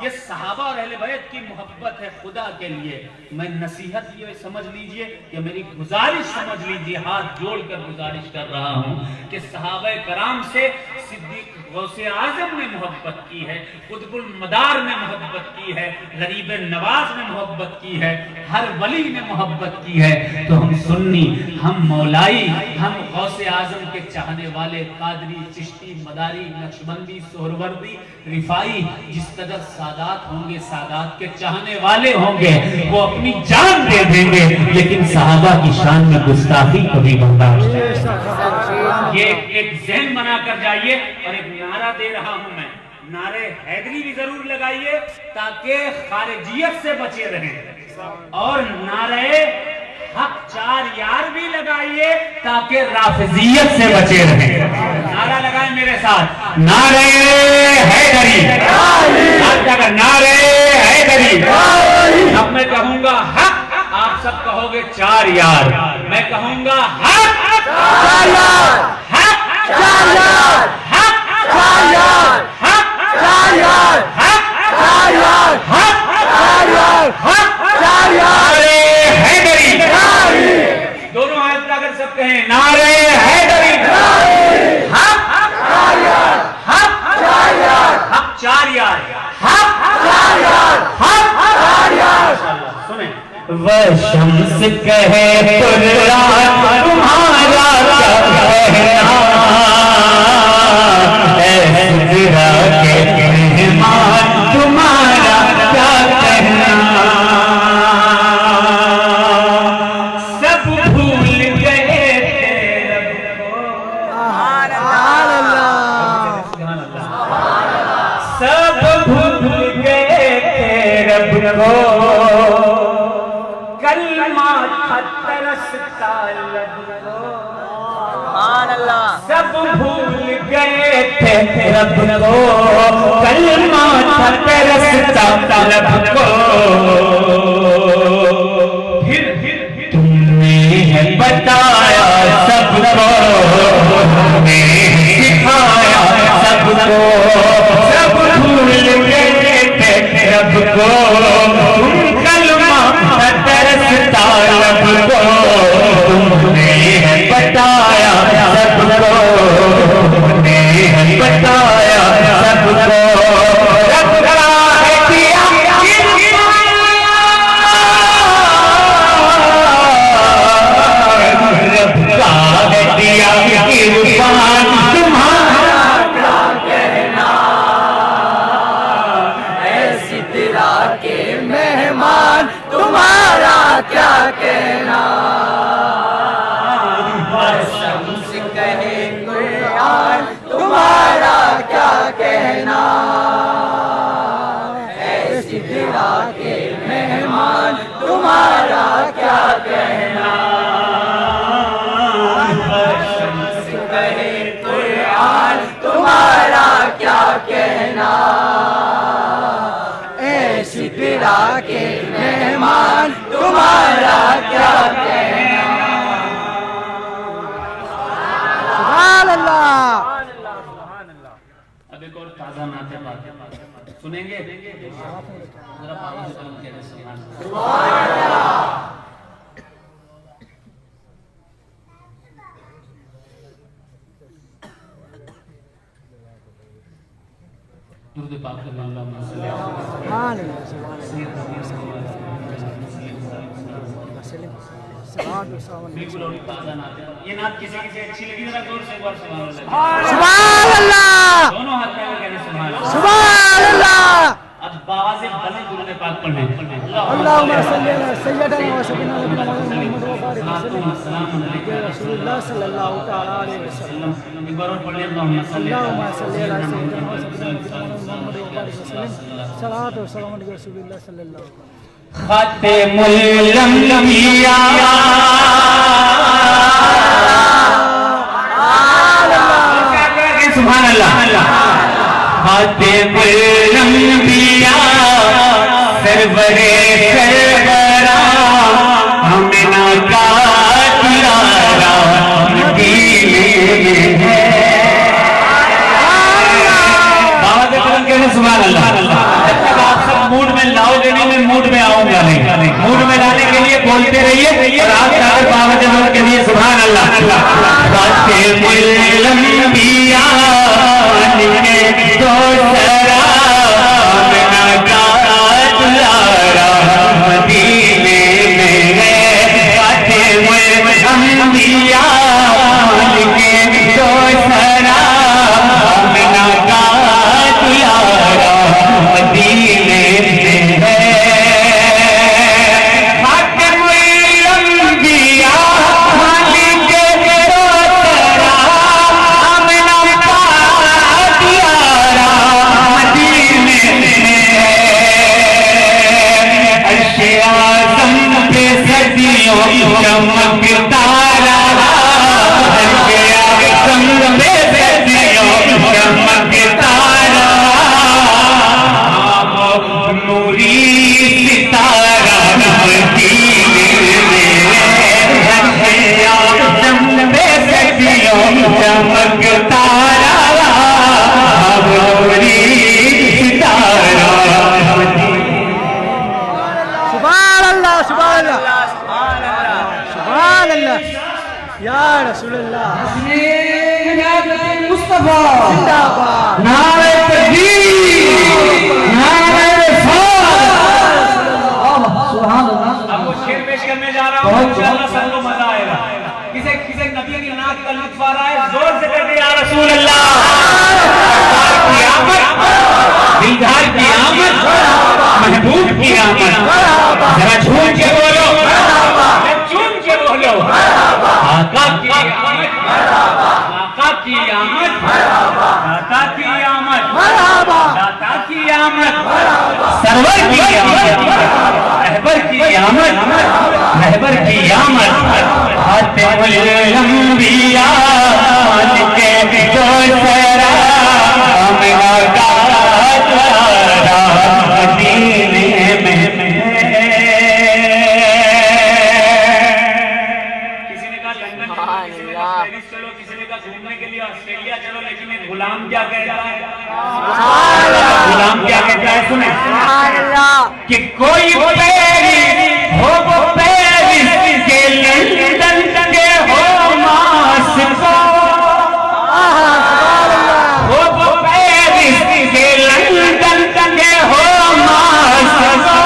ये सहाबा और अहले बैत की मोहब्बत है खुदा के लिए। मैं नसीहत ये समझ लीजिए कि मेरी गुजारिश समझ लीजिए, हाथ जोड़कर गुजारिश कर रहा हूँ कि सहाबा कराम से सिद्दीक गौसे आजम ने मोहब्बत की है, कुतुबुल मदार ने मोहब्बत की है, गरीब नवाज ने मोहब्बत की है, हर वली ने मोहब्बत की है। तो हम सुन्नी, हम मौलाई, हम गौसे आजम के चाहने वाले, कादरी, चिश्ती, मदारी, नक्शबंदी, सोहरवर्दी, रिफाई, जिस कदर सादात होंगे, सादात के चाहने वाले होंगे, वो अपनी जान दे देंगे, लेकिन सहाबा की शान में गुस्ताखी कभी बर्दाश्त नहीं। ये एक ज़हन बनाकर जाइए। और एक नारा दे रहा हूं मैं, नारे हैदरी भी जरूर लगाइए ताकि खारिजियत से बचे रहें, और नारे हक चार यार भी लगाइए ताकि राफिजियत से बचे रहें। नारा लगाएं मेरे साथ, नारे हैदरी, नारे हैदरी। अब मैं कहूंगा हक, आप सब कहोगे चार यार, मैं कहूंगा हक, चार यार, हक, चार यार, हक, चार यार, हक, चार यार, हक, चार यार, हक, चार यार, हक, चार यार। हैदरी, दोनों हाथ अगर सब कहें, नारे हैदरी, हक, चार यार, हक, चार यार, हक, चार यार, हक, चार यार, हक, चार यार। सुने, वह शम्स कहे तुर्रा तुम्हारा क्या कहना, ऐसरा के मेहमान तुम्हारा क्या कहना। सब भूल गए थे रब को, सब भूल गए थे रब को, कलमा था तरसता लब को। सब भूल गए थे रब को, कलमा था तरसता लब को। फिर तुमने बताया सबको, तुमने सिखाया सबको, सब भूल गए थे रब को, तुम कलमा था तरसता लब को। तुमने बताया सबको, तुमने बताया सबको, रब का है किया अल्लाह के मेहमान तुम्हारा क्या कहना। सुभान अल्लाह। अब एक और ताजा नाते बातें सुनेंगे, जरा पानी से कलम कह रहे सुभान अल्लाह। दुरूद पाक का अल्लाहुम्मा सल्ली अला सुभान अल्लाह। बिल्कुल और ताजा नाते। ये नात किसी किसी अच्छी लगी जरा जोर से एक बार सुभान अल्लाह। सुभान अल्लाह। दोनों हाथ में कह रहे सुभान अल्लाह। सुभान अल्लाह। अब बाबा से बुलंद दुरूद पाक पढ़ने। अल्लाहुम्मा सल्ली अला सय्यदना व सय्यदना मुहम्मद व बारिक वसल्लम या रसूलुल्लाह सल्लल्लाहु तआला अलैहि वसल्लम। एक बार और पढ़ ले अल्लाहुम्मा सल्ली अल्लाहुम्मा सल्ली अला सय्यदना व सय्यदना मुहम्मद व बारिक वसल्लम। सलात व सलाम अला रसूलिल्लाह सल्लल्लाहु अलैहि वसल्लम। खातिमुल अंबिया सुभान अल्लाह। खातिमुल अंबिया सरवरे सरवरा हमना का दुलारा मदीने में है। बाबा के कलम कहने सुभान अल्लाह। जब तक आप सब मूड में लाओगे नहीं, मैं मूड में आऊंगा नहीं। मूड में लाने के लिए बोलते रहिए और आप सारे बाबा के कलम के लिए सुभान अल्लाह। खातिमुल अंबिया तो सरा हमना का दुलारा मदीने में है। खातिमुल अंबिया तो सरा हमना का दुलारा मदीने में है। खातिमुल अंबिया मालिक तो सरा हमना का दुलारा मदीने में है। अर्शे आज़म पे सदियों चमकता रहा। अर्शे आज़म पे सदियों चमकता रहा। नूरी सितारा मदीने में है। अर्शे आज़म पे सदियों चमकता रहा। नूरी सितारा सुभान अल्लाह। सुभान अल्लाह। सुभान अल्लाह या रसूलुल्लाह। मुस्तफा जिंदाबाद। नारे तकबीर, नारे रिसालत। सुभान अल्लाह। अब वो शेर पेश करने जा रहा हूँ, इंशाअल्लाह सबको मजा आएगा। किसे किसे नबी की नात का लुत्फ आ रहा है, जोर से कहते या रसूल अल्लाह। दिलदार की आमद, महबूब की आमद। जरा झूम के बोलो, झूम के बोलो। आका की आमद, आका की आमद, दाता की आमद, दाता की आमद, सरवर की आमद, रहबर की आमद, रहबर की आमद। खातिमुल अंबिया के जो सरा हमना का दुलारा मदीने में है। किसी ने कहा लंदन चलो, किसी ने कहा पेरिस चलो, किसी ने कहा घूमने के लिए ऑस्ट्रेलिया चलो, लेकिन एक गुलाम क्या कहता है? गुलाम क्या कहता है सुने कि कोई पेरिस हो वो पेरिस के लंदन के हो मास्को, हो वो पेरिस के लंदन के हो मास्को।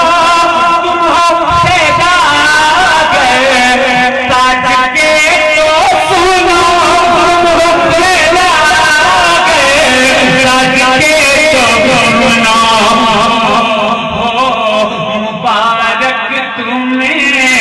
तुम हो सौदागर ताज के तो सुनो, तुम हो सौदागर ताज के तो सुनो। मुबारक तुम्हें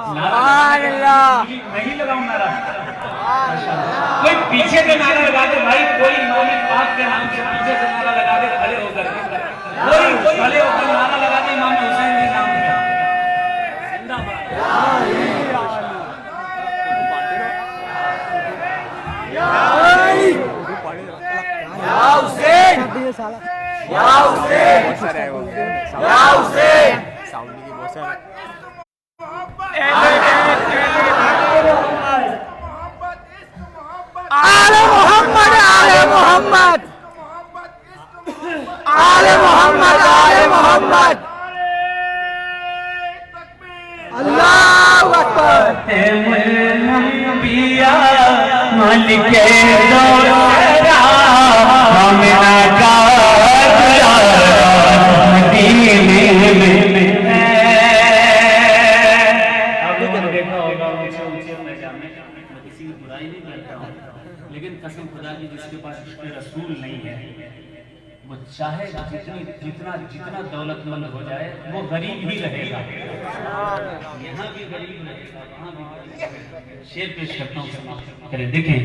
मैं ही लगाऊं नारा? कोई पीछे से नारा लगा दे भाई, कोई इमाम पाक के नाम से पीछे से नारा लगा दे खड़े होकर, कोई खड़े होकर नारा लगा दे इमाम हुसैन के नाम पे। आले मोहम्मद, आले मोहम्मद, आले मोहम्मद, आले मोहम्मद, अल्लाहु अकबर। पिया मालिक दौलरा हमना का मदीने में देखा होगा ऊंचे ऊंचे मैदान में, मैं किसी की बुराई नहीं करता हूँ, लेकिन कसम खुदा की जिसके पास उसके रसूल नहीं है वो चाहे जितना दौलतमंद हो जाए वो गरीब ही रहेगा। यहाँ भी गरीब रहेगा, वहाँ भी गरीब रहेगा। शेर पेश करता हूँ, करें देखें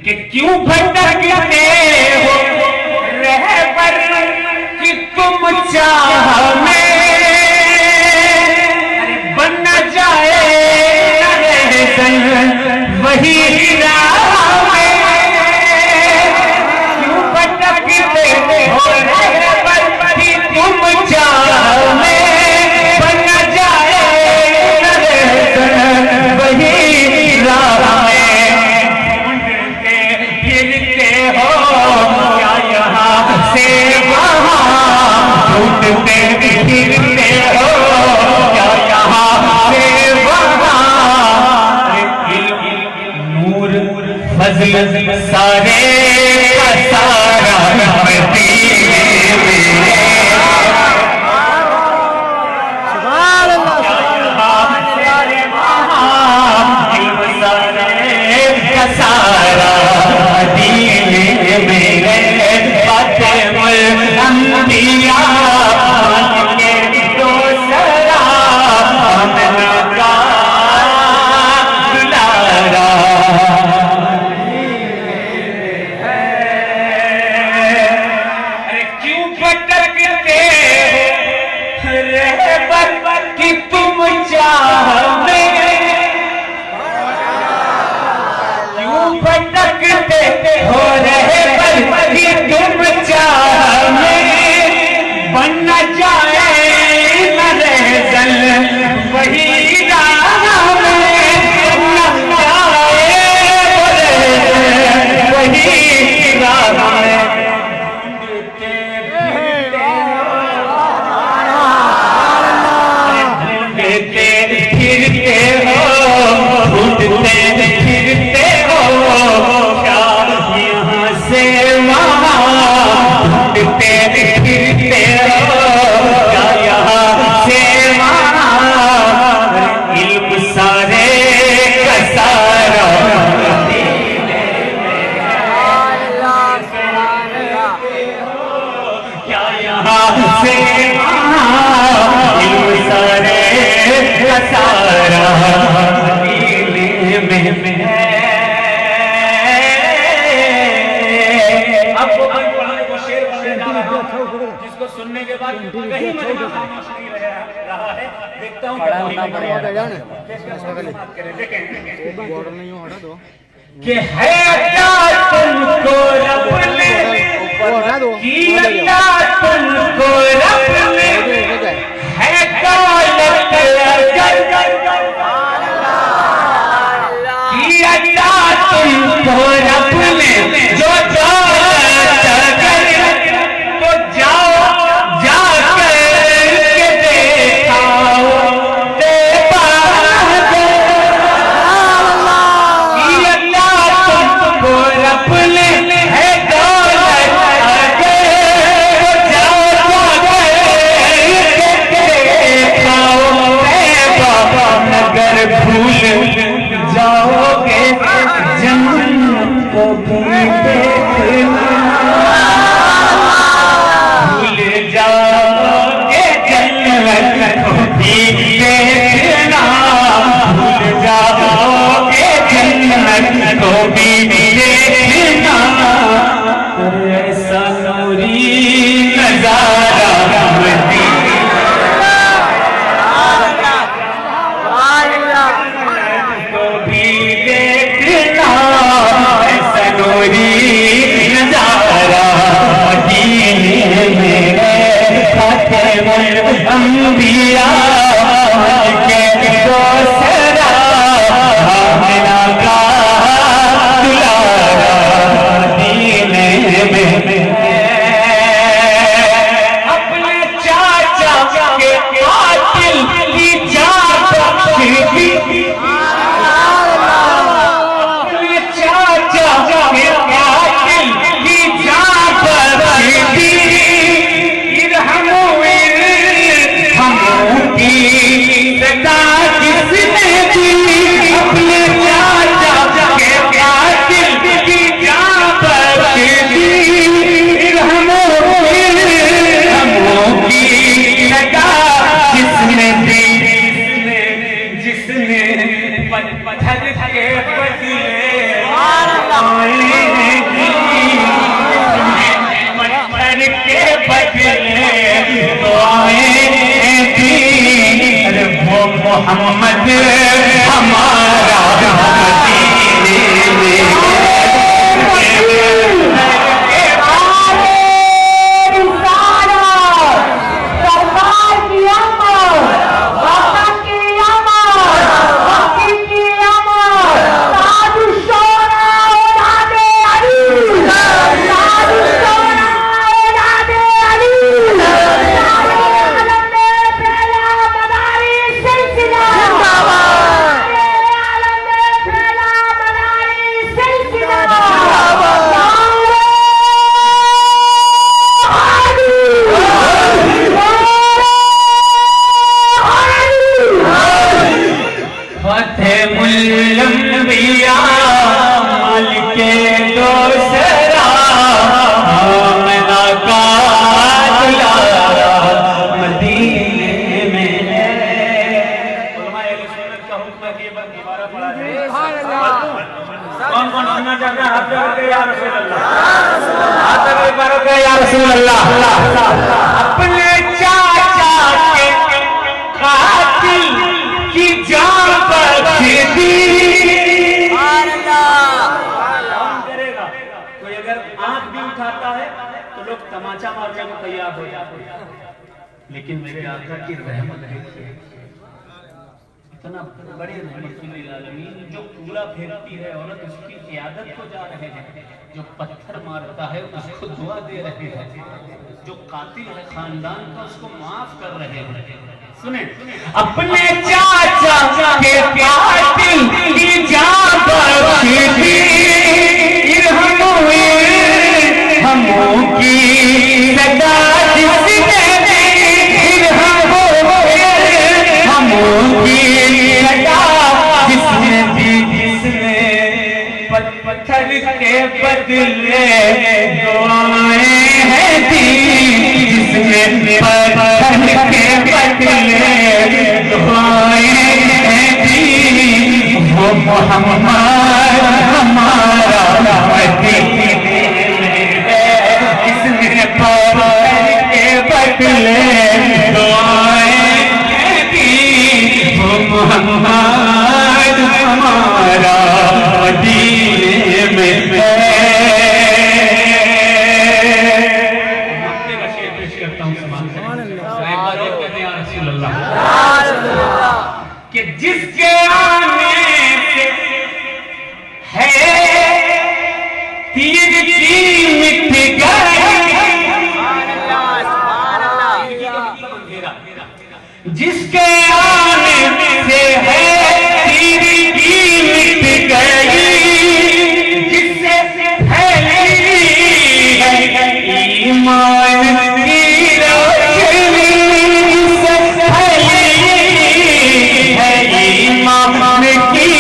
कि क्यों भटकते हो रहबर कि तुम चाह में बन न जाए वही राह में, क्यों भटकते हो रहबर कि तुम चाह में बन न जाए वही राह में, ढूंढते फिरते हो क्या यहाँ से वहाँ, ढूंढते फिरते हो क्या यहाँ से वहाँ, नूर फजल सारे का सारा मदीने में, सुभान अल्लाह, सारा मदीने में फातिमुल अंबिया के दोसरा आमना का दुलारा। अरे क्यों भटकते हो रहबर कि तुम चाह में, भटकते हो रहबर कि तुम चाह में बन न जाए न रहजल वही राह में, बन न जाए वही राह में, ढूंढते फिरते हो, ढूंढते फिरते हो क्या यहाँ से वहाँ, ढूंढते फिरते हो क्या यहाँ से वहाँ, इल्म सारे का सारा क्या यहाँ से वहाँ, इल्म सारे का सारा मदीने में है। अब वो पढ़ाने को शेर बोलने जा रहा हूं, जिसको सुनने के बाद कहीं मजमा खामोश नहीं रहा है। देखता हूं कि है क्या तुमको रब ने किया, तुमको रब ने है दौलत किया तुमको रब ने जो दौलत तो जाओ जाकर के देखाओ ते तुमको रब ने है दौलत तो जाओ जाकर के देखाओ नगर भूल जाओगे जन्नत को भी देख अंबिया के दोसरा आमिना का दुलारा मदीने में अपने चाचा के कातिल की जान बख्शी अपने चाचा के कातिल की जान बख्शी की सदा किसने दी अपने चाचा के कातिल की जान बख्शी हमों की सदा किसने दी जिसने पत्थर के बदले पत्थर के बदले वो मोहम्मद हमारा मदीने में सरकार की अमर वतन की अमर वक्ती की अमर साधु सोना औलादे अली साधु सोना औलादे अली मुल्लम्बिया मालिके दोसरा आमिना का दुलारा मदीने में कौन कौन सुनना चाहता है? हाथ जोड़ या रसूल अल्लाह, हाथ जोड़ या रसूल अल्लाह। अपने चाचा के कातिल की जान बख्शी दी करेगा। कोई अगर आंख भी उठाता है तो लोग तमाचा मारने को तैयार हो जाते हैं, लेकिन मेरे आका की रहमत देखिए, इतना बड़े रहमतुल्लिल आलमीन जो कूड़ा फेंकती है औरत उसकी क़ियादत को जा रहे हैं, जो पत्थर मारता है उसको दुआ दे रहे हैं, जो कातिल है खानदान का उसको माफ कर रहे हैं। सुने, अपने चाचा के कातिल की जान बख्शी दी हमों की सदा जिसने दी हमों की सदा जिसने दी जिसने पत्थर के बदले दुआएं हैं दी जिसने पत्थर के बदले दुआएं हैं दी वो मोहम्मद हमारा मदीने में जिसने पत्थर के बदले दुआएं हैं दी वो मोहम्मद हमारा मदीने में कि जिसके आने से है तीर की मिट गई, जिसके आने से है तीर की मिट गई, जिससे फैली है ईमान की रोशनी, जिससे फैली है ईमान की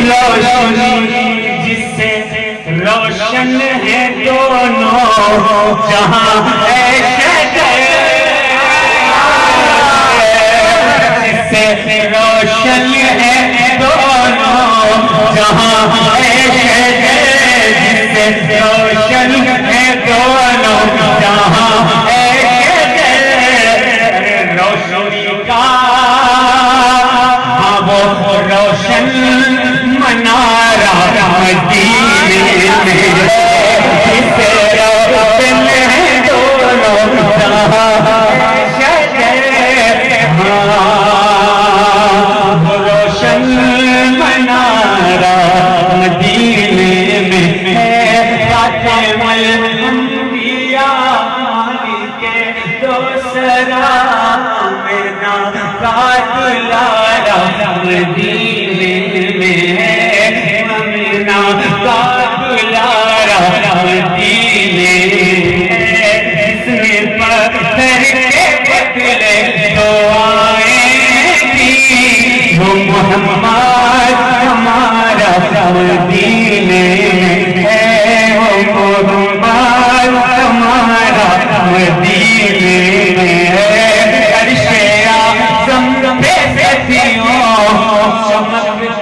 रोशनी, जिससे रोशन है दोनों जहां है जिससे रोशन है दोनों जहां है जिससे रोशन है दोनों जहां है रोशनी का हाँ वो रोशन मनारा मदीने में जिससे रोशन है दोनों जहां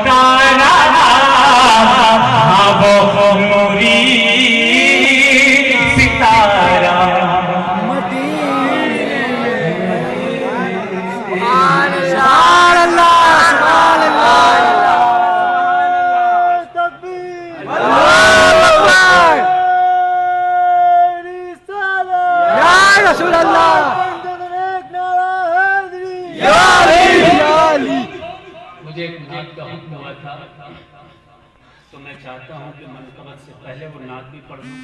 तारा वो नूरी सितारा। मुझे एक नात का हुक्म हुआ था, तो मैं चाहता हूँ कि मनकबत से पहले वो नात भी पढ़ लूँ,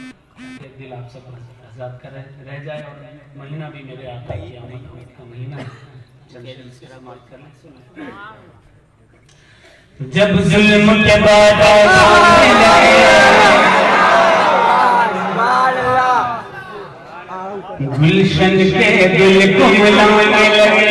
दिल आप सब आजाद कर रह जाए और महीना भी मेरे आका की आमद का महीना है। चलिए इससे माफ कर लें। जब जुल्म के बाद गुलशन के दिल को मिलाने लगे,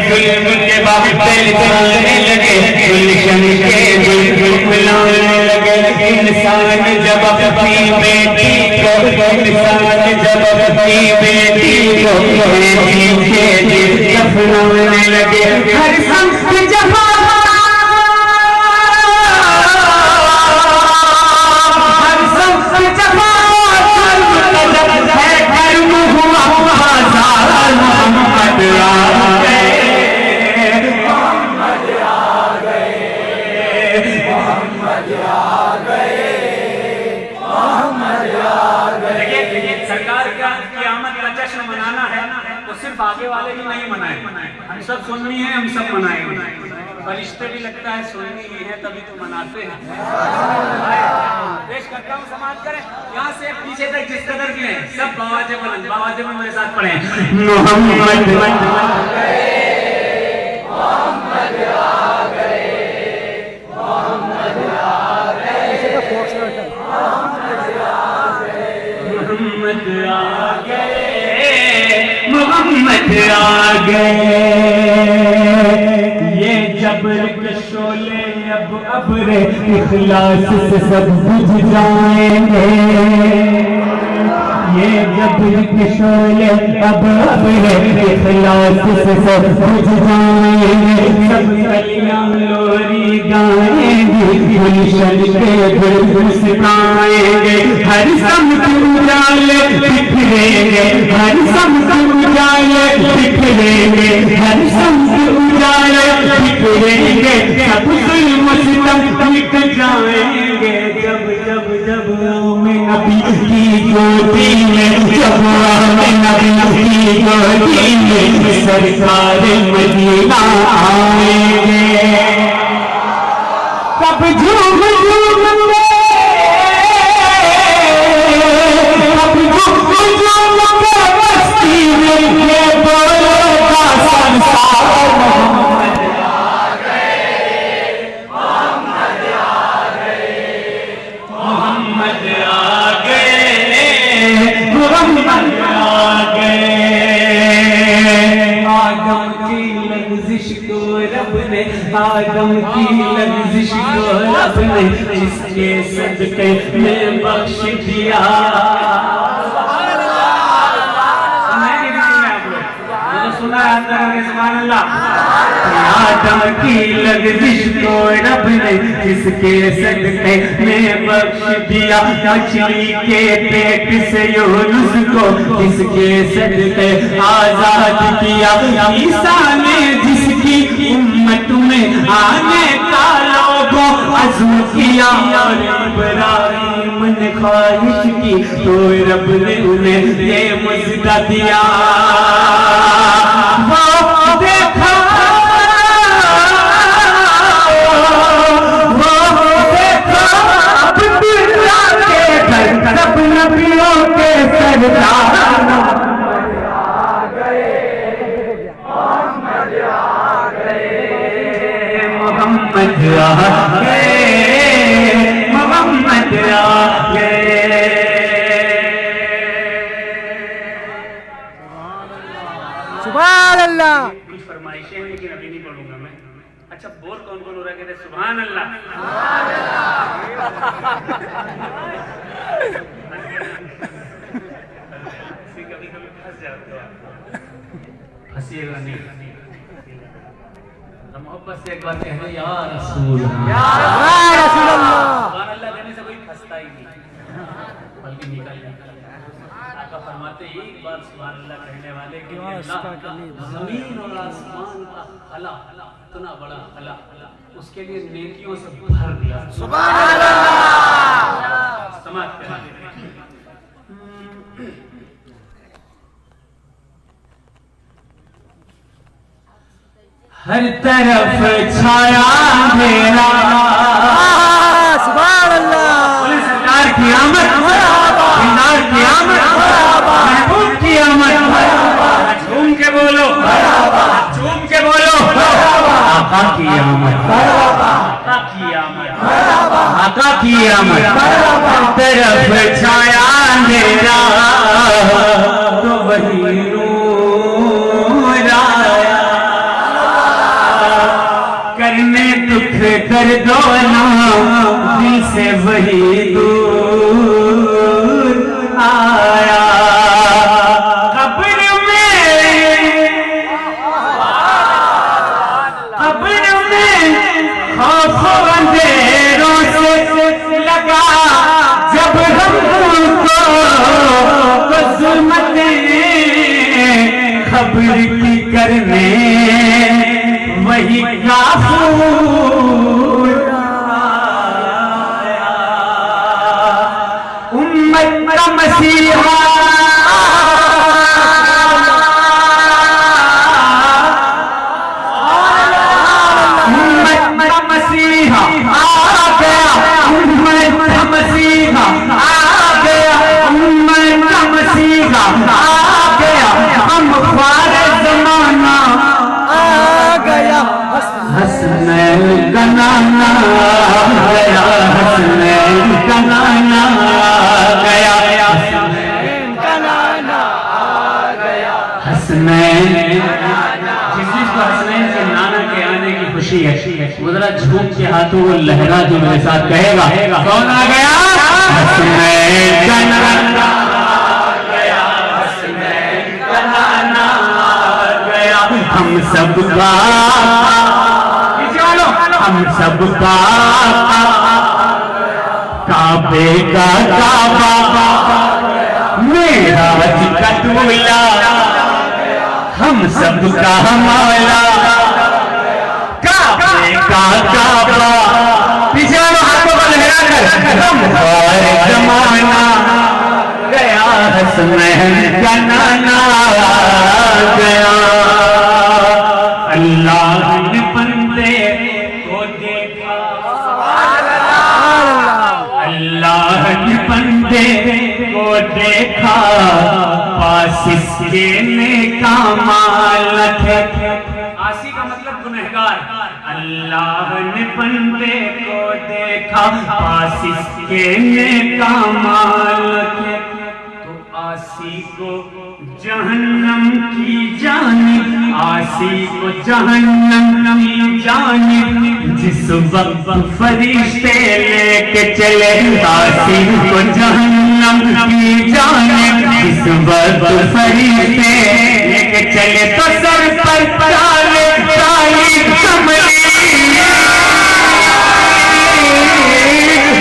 जुल्म के बाद जाने लगे, गुलशन के दिल को मिलाने लगे। इंसान जब अपनी बेटी को, इंसान जब अपनी बेटी को बेटी के दिल दफनाने लगे। हर संत जहाँ आगे वाले भी नहीं मनाए, हम सब सुन्नी है, हम सब मनाए। फरिश्ते भी लगता है सुन्नी ही है तभी तो मनाते हैं। पेश करता हूँ, समाज करें यहाँ से पीछे तक जिस कदर के हैं सब बावाजे बुलंद, बावाजे में मेरे साथ पढ़े। मोहम्मद मोहम्मद आ गए। ये जबर के शोले अब अब्रे इखलास से सब बुझ जाएंगे। ये जबर के शोले अब अब्रे इखलास से सब बुझ जाएंगे। सब कलियां लोरी गाएंगे, गुलशन के दिल मुस्काएंगे। हर समत उजाले बिखरेंगे, हर समत उजाले बिखरेंगे, हर समत उजाले बिखरेंगे। सब जुल्म सितम मिट जाएंगे। जब जब जब में नबी की गोदी में, जब में नबी की गोदी में सरकार मदीना आएंगे। कब झूम झूम आदम की लग़्ज़िश को रब ने जिसके सदक़े में बख्श दिया। सुना है सुभान अल्लाह। आदम की लग़्ज़िश को रब ने जिसके सदक़े में बख्श दिया। मछली के पेट से यूनुस को जिसके सदक़े आजाद किया। ईसा ने जिसकी उम्मत में आने का लोगों अज़्म किया। और इब्राहीम ने ख्वाहिश की तो रब ने उन्हें ये मुज़्ज़ा दिया। वो देखा सब नबियों के सरदार मोहम्मद आ गए, मोहम्मद आ गए। सुभान अल्लाह। कुछ फरमाइशें हैं लेकिन अभी नहीं पढ़ूंगा मैं। अच्छा बोल कौन कौन हो रहा है? कहते सुभान अल्लाह। कभी कभी फंस जाते हो, फंसिएगा नहीं। और मोहब्बत से एक बार कह दो या रसूल या रसूल अल्लाह। सुभान अल्लाह कहने से कोई फंसता ही नहीं, बल्कि निकल जाता है। आका फरमाते एक बार सुभान अल्लाह कहने वाले कि अल्लाह जमीन और आसमान का खला इतना बड़ा खला उसके लिए नेकियों से भर दिया। सुभान अल्लाह। समाज करा देते हर तरफ छाया अंधेरा। सुभान अल्लाह। बोले सरकार की आमद, सरकार की आमद, महबूब की आमद। झूम के बोलो, झूम के बोलो, आका की आमद, आका की आमद, आका की आमद। हर तरफ छाया अंधेरा तो वही नूर आया, करने दुख कर दो ना दिल से वही दूर आया। कब्र में खौफ अंधेरों से लगा जब हमको ज़ुल्मत खबर की करने वही काफूर आया। उम्मत का मसीहा मसीहा आ गया, उम्मत का मसीहा आ गया, उम्मत का मसीहा आ गया। हम ख्वारे ज़माना आ गया, हसनैन का नाना गया, हसनैन का नाना गया, हसनैन का नाना आ गया। हसनैन जिस चीज को हसनैन के नाना के आने की खुशी है वो जरा झूम के हाथों को लहरा जो मेरे साथ कहेगा कौन आ गया? हसनैन का नाना आ गया, हसनैन का नाना आ गया। हम सबका हम सबका काबे का काबा मेराज का दूल्हा हम सबका मौला काबे का काबा। पीछे वालों हाथों को लहरा कर हम सारे जमाना गया, हसनैन का नाना गया। अल्लाह ने बंदे को देखा, अल्लाह ने बंदे को देखा, पास इसके नेका माल थे। आसी का मतलब गुनहगार। अल्लाह ने बंदे को देखा, पास इसके नेका माल थे। तो आसी को जहन्नम की जानिब, आसी को जहन्नम की जानिब जिस वक्त फरिश्ते लेके चले, आसी को जहन्नम की जानिब जिस वक्त फरिश्ते लेके चले तो सर पर काले काली कमली,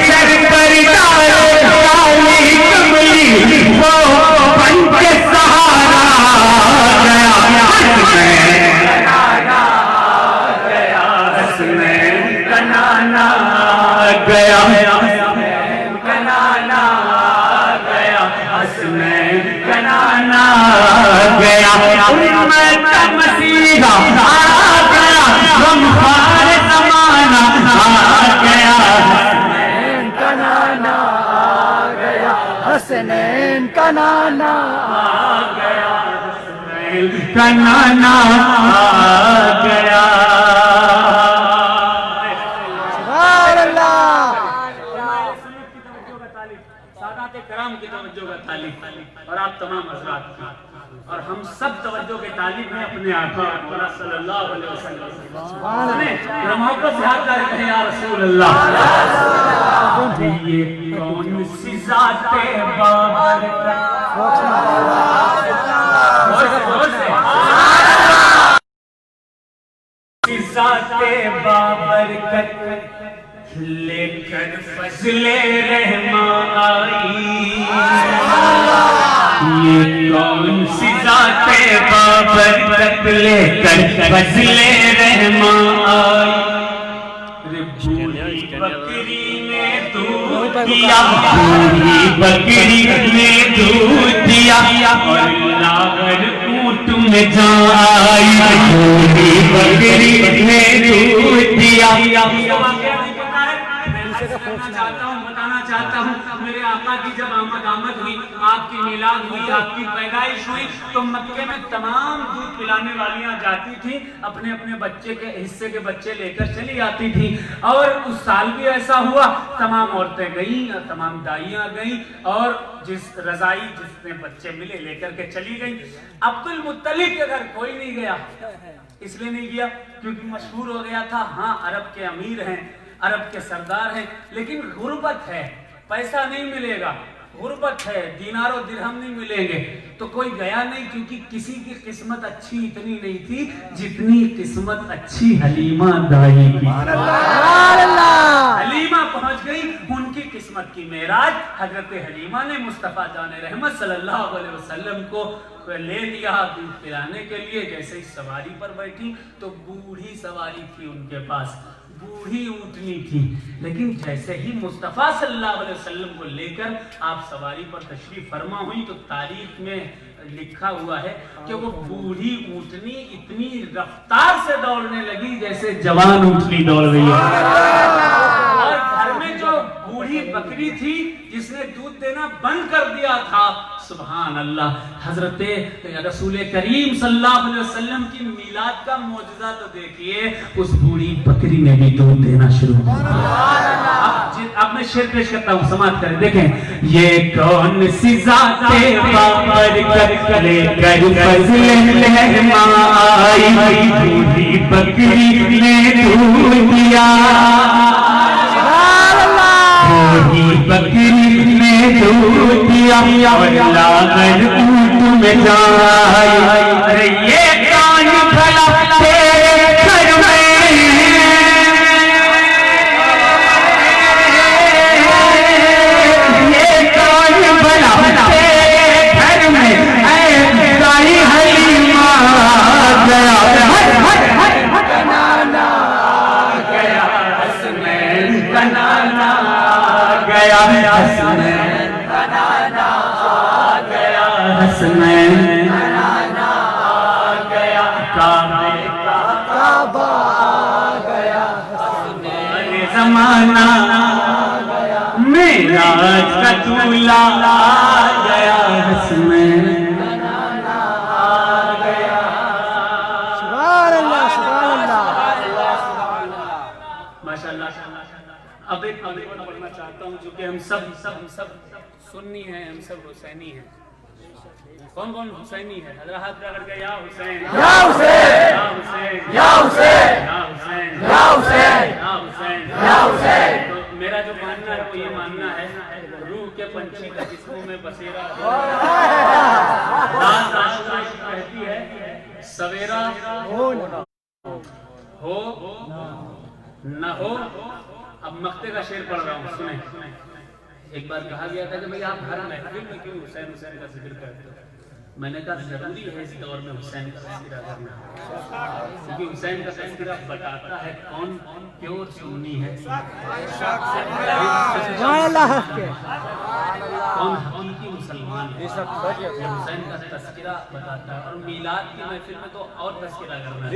सर पर काले काली कमली वो बन के सहारा गया, हसनैन का नाना गया, हसनैन का नाना गया, हसनैन का नाना गया। उम्मत का मसीहा आ गया, हम सारे ज़माना आ गया, हसनैन का नाना आ गया, हसनैन का नाना आ गया, हसनैन का नाना आ गया। सुभान अल्लाह। सादात कराम की तवज्जो का तालिब और आप तमाम हज़रात की और हम सब तवज्जो के तालिब में अपने आका सल्लल्लाहु अलैहि वसल्लम मोहब्बत से हाथ डाल के या रसूल अल्लाह। ये कौन सी ज़ाते बाबर सिजाते बाबरकत लेकर फजले रहमा आई। ये कौन सी जाते बाबरकत लेकर फजले रहमा आई। बूढ़ी बकरी ने दूध दिया, बूढ़ी बकरी ने दूध दिया और लागर ऊंट में जाई। बूढ़ी बकरी ने दूध दिया। बताना चाहता हूँ मेरे आका की जब आमद हुई, आपकी मिलाद हुई, आपकी पैदाइश हुई, तो मक्के में तमाम दूध पिलाने वालियां जाती थी, अपने अपने बच्चे के हिस्से के बच्चे लेकर चली आती थी। और उस साल भी ऐसा हुआ, तमाम औरतें गईं और तमाम दाइयां गईं और जिस रजाई जिसने बच्चे मिले लेकर के चली गई। अब्दुल मुत्तलिब के घर कोई नहीं गया, इसलिए नहीं गया क्योंकि मशहूर हो गया था, हाँ अरब के अमीर हैं, अरब के सरदार हैं, लेकिन गुर्बत है, पैसा नहीं मिलेगा, गुर्बत है, दीनारों दिरहम नहीं मिलेंगे, तो कोई गया नहीं क्योंकि किसी की किस्मत अच्छी इतनी नहीं थी जितनी किस्मत अच्छी हलीमा दाई की। हलीमा पहुंच गई, उनकी किस्मत की मेराज। हजरत हलीमा ने मुस्तफा जाने रहमत सल्लल्लाहु अलैहि वसल्लम को ले लिया दूध पिलाने के लिए। जैसे ही सवारी पर बैठी तो बूढ़ी सवारी थी उनके पास, बूढ़ी ऊँटनी थी, लेकिन जैसे ही मुस्तफ़ा सल्लल्लाहु अलैहि वसल्लम को लेकर आप सवारी पर तशरीफ फरमा हुई तो तारीख में लिखा हुआ है कि वो बूढ़ी ऊँटनी इतनी रफ्तार से दौड़ने लगी जैसे जवान ऊँटनी दौड़ रही है। और घर में जो बूढ़ी बकरी थी जिसने दूध देना बंद कर दिया था, सुभान अल्लाह, हजरत रसूल करीम सल्लल्लाहु अलैहि वसल्लम की मिलाद का मौजज़ा तो देखिए, उस बूढ़ी बकरी ने भी दूध देना शुरू किया। अब मैं शेर पेश करता हूँ, समाप्त करें। देखें, ये कौन सी जाते बाबरकत लेकर फजले रहमा आई। बूढ़ी बकरी ने दूध दिया, बूढ़ी बकरी ने दूध दिया और लागर ऊंट में जाई। अरे ये कौन भला तेरे घर में, ये कौन भला तेरे घर में दाई हलीमा गया, बनाना गया, हसनैन बनाना गया, हसनैन बनाना गया, हसनैन बनाना गया, काबा गया, अरे ज़माना मेराज का दूल्हा गया, हसनैन बनाना गया। सुभान अल्लाह, सुभान अल्लाह, माशाअल्लाह। अब एक पढ़ना चाहता हूँ जो कि हम सब सुन्नी हैं, हम सब हुसैनी हैं। कौन कौन हुसैनी है? हजरा हाथ पकड़ के या हुसैन, या हुसैन, या हुसैन, या हुसैन, या हुसैन, या हुसैन, या हुसैन, या हुसैन। तो मेरा जो मानना है वो ये मानना है, रूह के पंछी का जिस्मों में बसेरा कहती है, सवेरा हो न हो। अब मक्ते का शेर पढ़ रहा हूँ, सुने। एक बार कहा गया था कि भाई आप हर महफिल में क्यों हुसैन हुसैन का जिक्र करते हो? मैंने कहा जरूरी है इस दौर में हुसैन का तज़किरा करना, क्योंकि हुसैन का तज़किरा बताता है कौन प्योर सुन्नी है, कौन हकीकी मुसलमान है। हुसैन का तज़किरा बताता है। और मिलाद की महफिल में तो और तज़किरा करना है,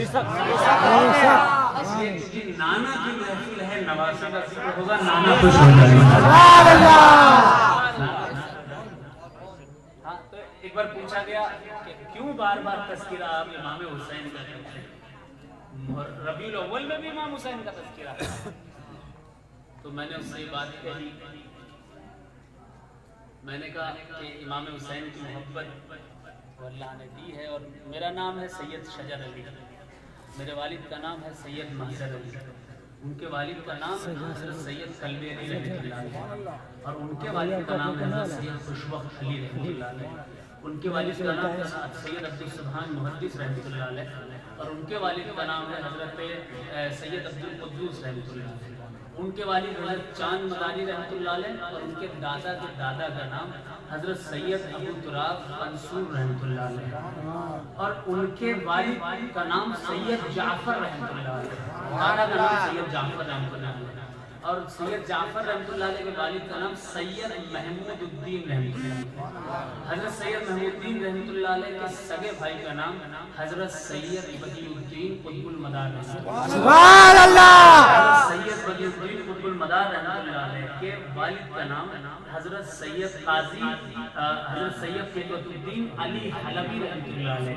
इसलिए क्योंकि नाना की महफिल है, नवासे का जिक्र होगा, नाना खुश हो जाएगा। एक बार पूछा गया कि क्यों बार बार तज़किरा आप इमाम हुसैन का करते हैं? रबीउल अव्वल में भी इमाम हुसैन का तज़किरा। तो मैंने उससे बात कही, मैंने कहा कि इमाम हुसैन की मोहब्बत अल्लाह ने दी है, और मेरा नाम है सैयद शजर अली, मेरे वालिद का नाम है सैयद महजर अली, उनके वालिद का नाम है हज़रत सैयद कल्बे अली रहमतुल्लाह अलैह, और उनके वालिद का नाम है हज़रत सैयद खुशवक्त अली रहमतुल्लाह अलैह, उनके वालिद का नाम है सैयद अब्दुल सुभान मुहद्दिस रहमतुल्लाह अलैह, और उनके वालिद का नाम है हजरत सैयद अब्दुल कुद्दूस रहमतुल्लाह अलैह। उनके वालिद हजरत चांद मदानी रहमतुल्लाह अलैह और उनके दादा के दादा का नाम हजरत सैयद अबू तुराब मंसूर रहमतुल्लाह अलैह और उनके वालिद का नाम सैयद जाफर रहमतुल्लाह अलैह, दादा का नाम सैयद जाफर रहमतुल्लाह अलैह और सैयद जाफर रहमतुल्लाह अलैह के वालिद का नाम सैयद महमूदुद्दीन रहमतुल्लाह अलैह। हजरत सैयद महमूदुद्दीन रहमतुल्लाह अलैह के सगे भाई का नाम हजरत सैयद बदियुद्दीन कुतुबुल मदार रहमतुल्लाह अलैह। सुभान अल्लाह। सैयद बदियुद्दीन कुतुबुल मदार रहमतुल्लाह अलैह के वालिद का नाम हजरत सैयद काजी हजरत सैयद क़ुतबुद्दीन अली हलवी रहमतुल्लाह अलैह।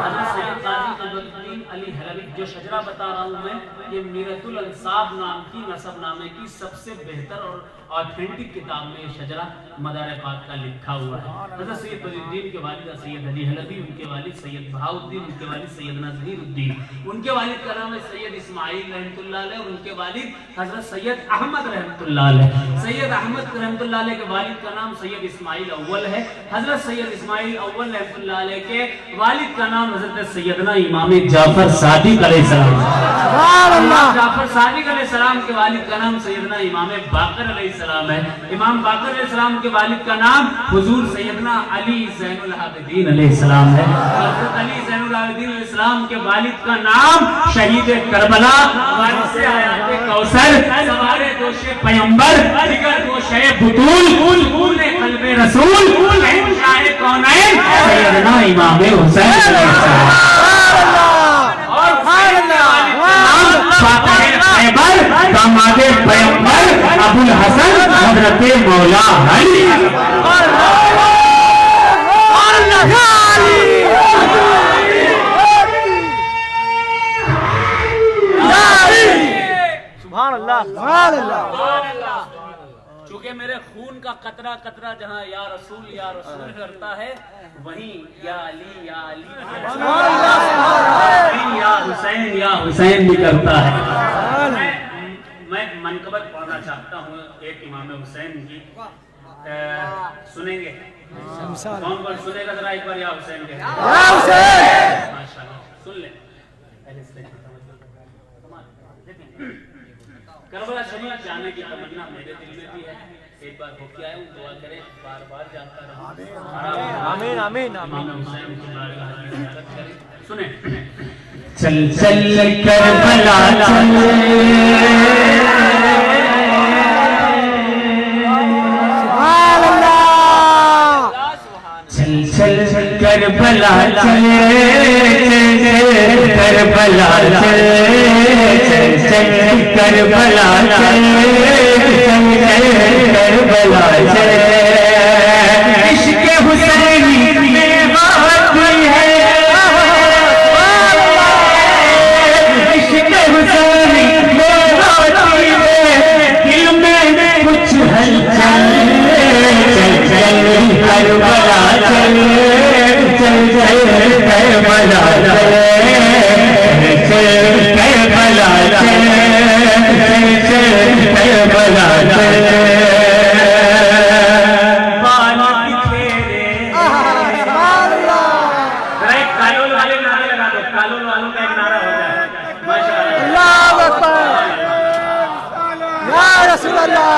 हजरत सैयद काजी क़ुतबुद्दीन अली हलवी जो शजरा बता रहा हूँ मैं, ये मीरतुल अंसाब नाम की नसब नामे की सबसे बेहतर और ऑथेंटिक किताब में ये शजरा मदार पाक का लिखा हुआ है। हजरत सैयद बदियुद्दीन के वालिद सैयद अली हलवी, उनके वालिद सैयद बहाउद्दीन, उनके वालिद सैयद नज़ीरुद्दीन, उनके वालिद का नाम है सैयद इस्माइल रहमतुल्लाह अलैह और उनके वालिद हजरत सैयद अहमद रहमतुल्लाह अलैह। सैयद अहमद रहमतुल्लाह अलैह के वालिद का नाम सैयद इस्माइल अव्वल है। हजरत सैयद इस्माइल अव्वल रहमतुल्लाह अलैह के वालिद का नाम हजरत सैयदना इमाम जाफर सादिक अलैहिस्सलाम। जाफर सादिक अलैहिस्सलाम के वालिद का नाम सैयदना इमाम बाकर अलैहिस्सलाम है। इमाम बाकर अलैहिस्सलाम के वालिद का नाम हुजूर सैयदना अली ज़ैनुल आबिदीन अलैहिस्सलाम है। हजरत अली ज़ैनुल आबिदीन अलैहिस्सलाम के वालिद का नाम शहीद करबला, वारिस आयात कौसर, सवारे दोशे पैगंबर, जिगर गोशे बुतूल, फूले कल्बे रसूल, शाह कौनैन सैयदना इमाम हुसैन अलैहिस्सलाम और दामादे पैगंबर अबुल हसन हजरत मौला अली। सुभान अल्लाह, सुभान अल्लाह। चूंकि मेरे खून का कतरा कतरा जहाँ या रसूल करता है, वहीं या अली या हुसैन भी करता है। मैं मनकबत पढ़ना चाहता हूँ एक इमाम हुसैन की, सुनेंगे? कौन कौन सुनेगा जरा एक बार या हुसैन के? माशाल्लाह, सुन ले। करबला शरीफ जाने की तमन्ना मेरे दिल में भी है, एक बार होके आए हूँ, दुआ करें बार बार जाता रहूं। आमीन आमीन इमाम हुसैन की बारगाह की ज़ियारत करें। सुने। चल चल करबला चल, सुभान अल्लाह। चल चल करबला चल, करबला चल, चल करबला चल, करबला चल। इश्क़ हुसैनी में बात है, इश्क़ हुसैनी में बात है, दिल में कुछ हलचल। चल चल करबला चल, चल चल करबला चल, चल करबला चल, चल करबला चल। कालोल वाले नारे लगा दो, कालोल वालों का एक नारा हो जाए। माशाअल्लाह, अल्लाहू अकबर, या रसूल अल्लाह,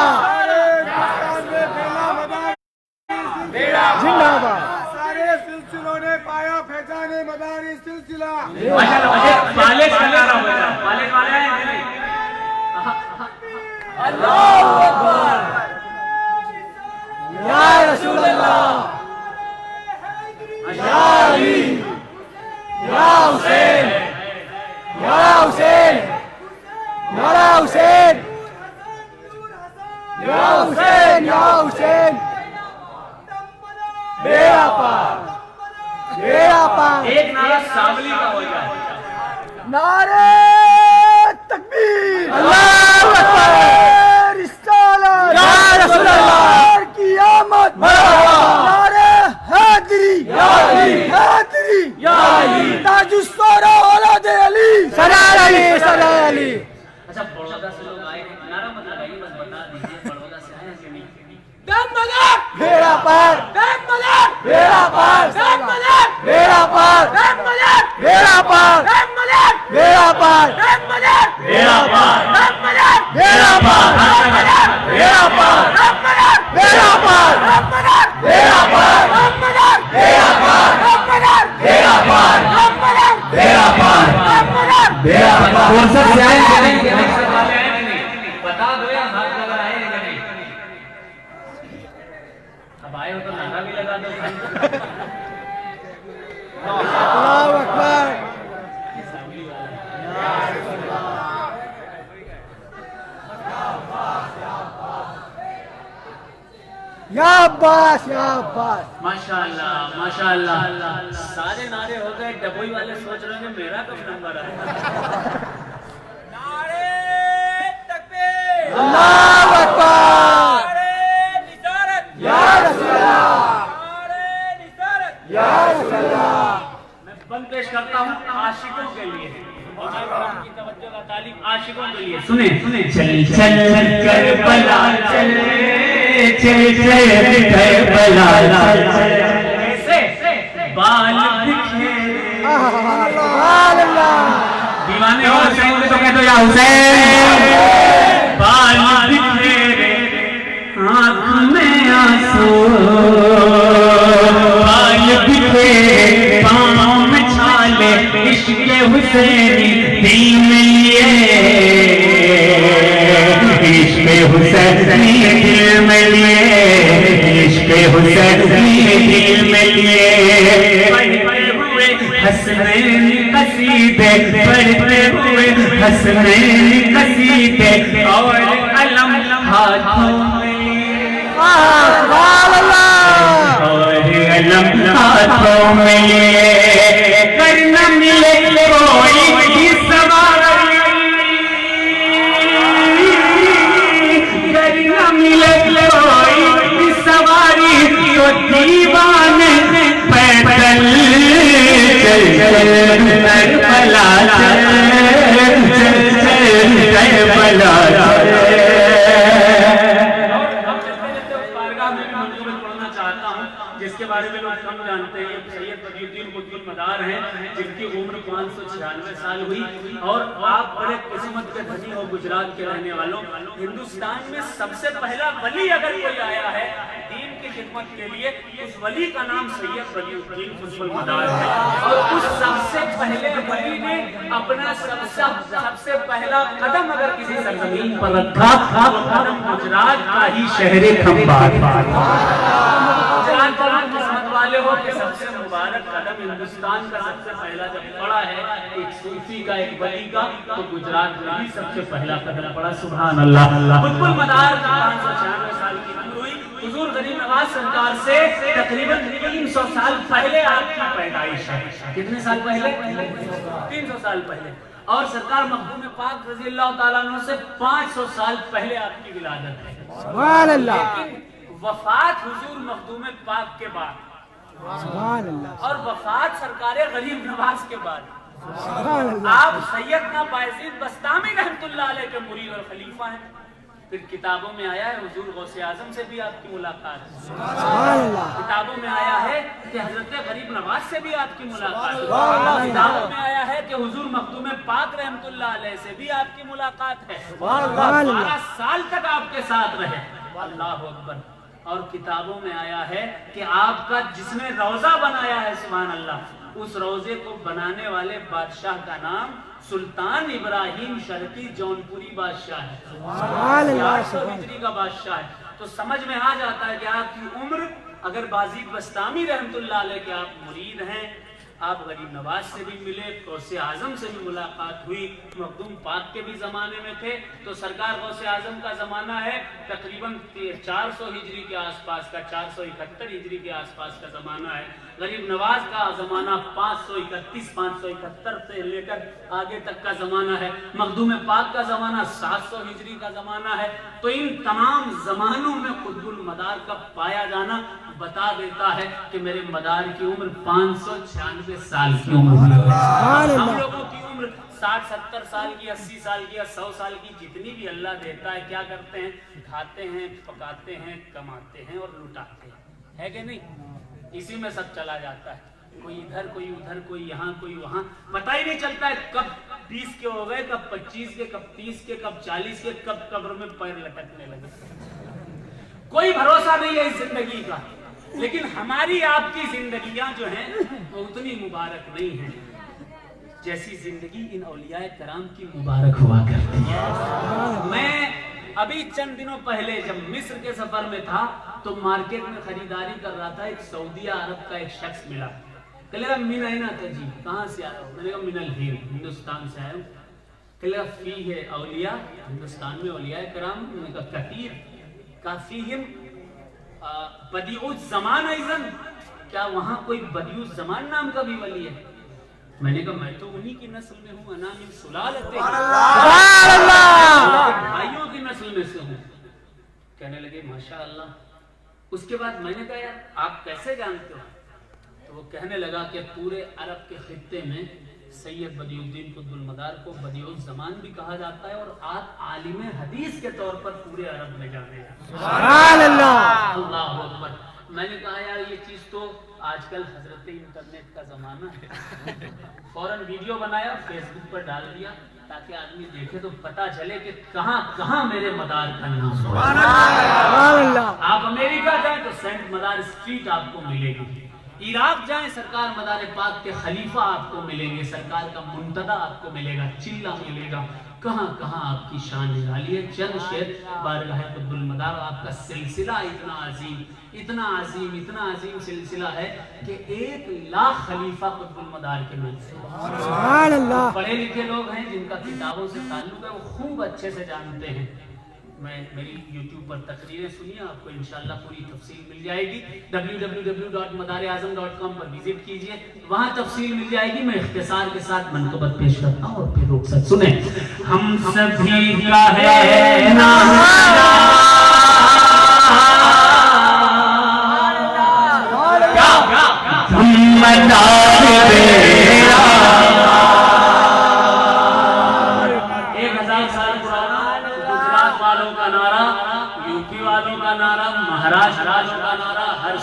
जिंदाबाद। सारे सिलसिलों ने पाया फैजाने मदारी सिलसिला। माशाअल्लाह, पालेज का नारा हो जाए। पालेज वाले हैं नहीं? अल्लाहू अकबर, या रसूल अल्लाह, या अली, या हुसैन, या हुसैन, या हुसैन, या हुसैन, या हुसैन। बेड़ा पार, बेड़ा पार। एक नारा सावली का हो जाए। नारे तकबीर, अल्लाहू अकबर, रिसालत, या रसूल अल्लाह की आमद, नारे हैदरी, या अली, हैदरी, या अली, ताजुस्सोरा औलादे अली, सलाम अली, सलाम अली। अच्छा, बड़ौदा से लोग आए, नारा मत लगाइए, बस बता दीजिए बड़ौदा से आए हैं कि नहीं? बेड़ा पार बेड़ा पार बेड़ा पार बेड़ा पार बेड़ा पार बेड़ा पार बेड़ा पार बेड़ा पार बेड़ा पार बेड़ा पार बेड़ा पार बेड़ा पार बेड़ा पार बेड़ा पार और सब जाएंगे बता दो या हाथ लगा रहे हैं नहीं। अब आए हो तो नारा भी लगा दो। अल्लाहु अकबर या अब्बास या अब्बास माशाअल्लाह माशाअल्लाह। सारे नारे हो गए, डबोई वाले सोच रहे हैं मेरा कब नंबर है। अल्लाहु अकबर या रसूल अल्लाह या रसूल अल्लाह। मैं बंद पेश करता हूँ आशिकों के लिए और मैं की तवज्जो का तालीम आशिकों के लिए। सुने सुने चल चल करबला चल चल चल करबला चल कैसे बाल बिखरे सुभान अल्लाह दीवाने हो हुसैन तो कह दो या हुसैन। बाल बिखरे आँख में आंसू बाल बिखरे पाँव में छाले इश्क़ हुसैनी दिल में लिए इश्क़ हुसैनी दिल में लिए इश्क़ हुसैनी दिल में लिए पढ़ते हुए हसनैन कसीदे पढ़ते हुए हसनैन कसीदे और कलम हाथों में सुभान अल्लाह और कलम हाथों में लिए करना मिले कोई सवारी करना मिले कोई सवारी तो दीवाने पैदल चल चल करबला चल चल चल करबला जिसके बारे में लोग कम जानते हैं। सैयद बदियुद्दीन कुतुब मदार हैं जिनकी उम्र 596 साल हुई और आप बड़े किस्मत के धनी हो गुजरात के रहने वालों। हिंदुस्तान में सबसे पहला वली अगर कोई आया है दीन की खिदमत के लिए उस वली का नाम सैयद बदियुद्दीन कुतुब मदार है। और उस सबसे पहले वली ने अपना सबसे पहला कदम अगर किसी सरजमीन पर रखा तो कदम गुजरात का ही शहर खंभात किस्मत वाले हो कि सबसे मुबारक कदम हिंदुस्तान का सबसे पहला जब पड़ा है एक सूफी का एक वली का तो गुजरात में ही सबसे पहला कदम पड़ा। सुभान अल्लाह। कुतुब मदार 596 साल की उम्र हुई। हुजूर गरीब नवाज सरकार से तकरीबन 300 साल पहले आपकी पैदाइश है। कितने साल पहले? 300 साल पहले। और सरकार मखदूम पाक रज़ी अल्लाह ताला अन्हु से 500 साल पहले आपकी विलादत है। सुभान अल्लाह वफात हुजूर मखदूम पाक के बाद सुभान अल्लाह और वफात सरकार गरीब नवाज के बाद सुभान अल्लाह आप सैयदना बायजीद बस्तामी रहमतुल्लाह अलैह के मुरीद और खलीफा हैं। फिर किताबों में आया है हुजूर गौसे आजम से भी आपकी मुलाकात है। सुभान अल्लाह किताबों में आया है कि हजरत गरीब नवाज से भी आपकी मुलाकात है। सुभान अल्लाह। किताबों में आया है कि हुजूर मखदूम पाक रहमतुल्लाह अलैह से भी आपकी मुलाकात है। सुभान अल्लाह 12 साल तक आपके साथ रहे। अल्लाह अकबर। और किताबों में आया है कि आपका जिसने रोजा बनाया है सुभान अल्लाह उस रोजे को बनाने वाले बादशाह का नाम सुल्तान इब्राहिम शर्की जौनपुरी बादशाह है। सुभान अल्लाह 800 हिजरी का बादशाह है। तो समझ में आ जाता है कि आपकी उम्र अगर बाजीद बस्तामी रहमतुल्लाह अलैह के आप मुरीद हैं आप गरीब नवाज से भी मिले, गौसे आजम से भी मुलाकात हुई, मखदूम पाक के भी ज़माने में थे। तो सरकार गौसे आजम का ज़माना है तकरीबन 400 हिजरी के आसपास का, 471 हिजरी के आसपास का ज़माना है। गरीब नवाज का ज़माना 531 571 से लेकर आगे तक का ज़माना है। मखदूम पाक का ज़माना 700 हिजरी का ज़माना है। तो इन तमाम ज़मानों में कुतुबुल मदार का पाया जाना बता देता है कि मेरे मदार की उम्र 596 साल की उम्र है। हम लोगों की उम्र 60-70 साल की, 80 साल की या 100 साल की जितनी भी अल्लाह देता है, क्या करते हैं? खाते हैं, पकाते हैं, कमाते हैं और लुटाते हैं, है कि नहीं? इसी में सब चला जाता है, कोई इधर कोई उधर, कोई यहाँ कोई वहाँ, पता ही नहीं चलता है कब 20 के हो गए, कब 25 के, कब 30 के, कब 40 के, कब कब्र में पैर लटकने लगे। कोई भरोसा नहीं है इस जिंदगी का। लेकिन हमारी आपकी जिंदगियां जो हैं वो उतनी मुबारक नहीं है जैसी जिंदगी इन औलियाए कराम की मुबारक हुआ करती है। मैं अभी चंद दिनों पहले जब मिस्र के सफर में था तो मार्केट में खरीदारी कर रहा था, एक सऊदी अरब का एक शख्स मिला, कहेगा मिना था जी, कहाँ से आया हो? मैंने कहा मिनल हिंद, हिंदुस्तान से आया हूँ। कहेगा फी है औलिया, हिंदुस्तान में औलियाए कराम, मैंने कहा कतीर काफी हिम बदिउज जमान ऐज़न, क्या वहां कोई बदिउज जमान नाम का भी वली है? मैंने कहा मैं तो उन्हीं की नस्ल में हूँ, अना मिन सुलालते, भाइयों की नस्ल में से हूँ। कहने लगे माशाअल्लाह। उसके बाद मैंने कहा यार आप कैसे जानते हो? तो वो कहने लगा कि पूरे अरब के खित्ते में सैयद बदिउद्दीन कुतुबुल मदार को बदिउज जमान भी कहा जाता है और आज आलिम हदीस के तौर पर पूरे अरब में जाने अल्लाह अकबर। मैंने कहा यार ये चीज तो आजकल हजरत इंटरनेट का जमाना है। फौरन वीडियो बनाया, फेसबुक पर डाल दिया ताकि आदमी देखे तो पता चले कि कहां कहां मेरे मदार का नाम है। आप अमेरिका जाए तो सेंट मदार स्ट्रीट आपको मिलेगी, इराक जाएं सरकार मदार पाक के खलीफा आपको मिलेंगे, सरकार का मुंतदा आपको मिलेगा, चिल्ला मिलेगा, कहां कहां आपकी शान निराली है। चंद शेर बारगाह कुतुबुल मदार, आपका सिलसिला इतना अजीम, इतना अजीम, इतना अजीम सिलसिला है कि 1 लाख खलीफा कुतुबुल मदार के नाम से। सुभान अल्लाह। पढ़े लिखे लोग हैं जिनका किताबों से ताल्लुक है, वो खूब अच्छे से जानते हैं। मेरी YouTube पर तकरीरें सुनिए, आपको इंशाल्लाह पूरी तफसील मिल जाएगी। www.madareazam.com पर विजिट कीजिए, वहां तफसील मिल जाएगी। मैं इख्तिसार के साथ मनक़बत पेश करता हूँ और फिर रुख़सत सुने। हम सभी का है नारा,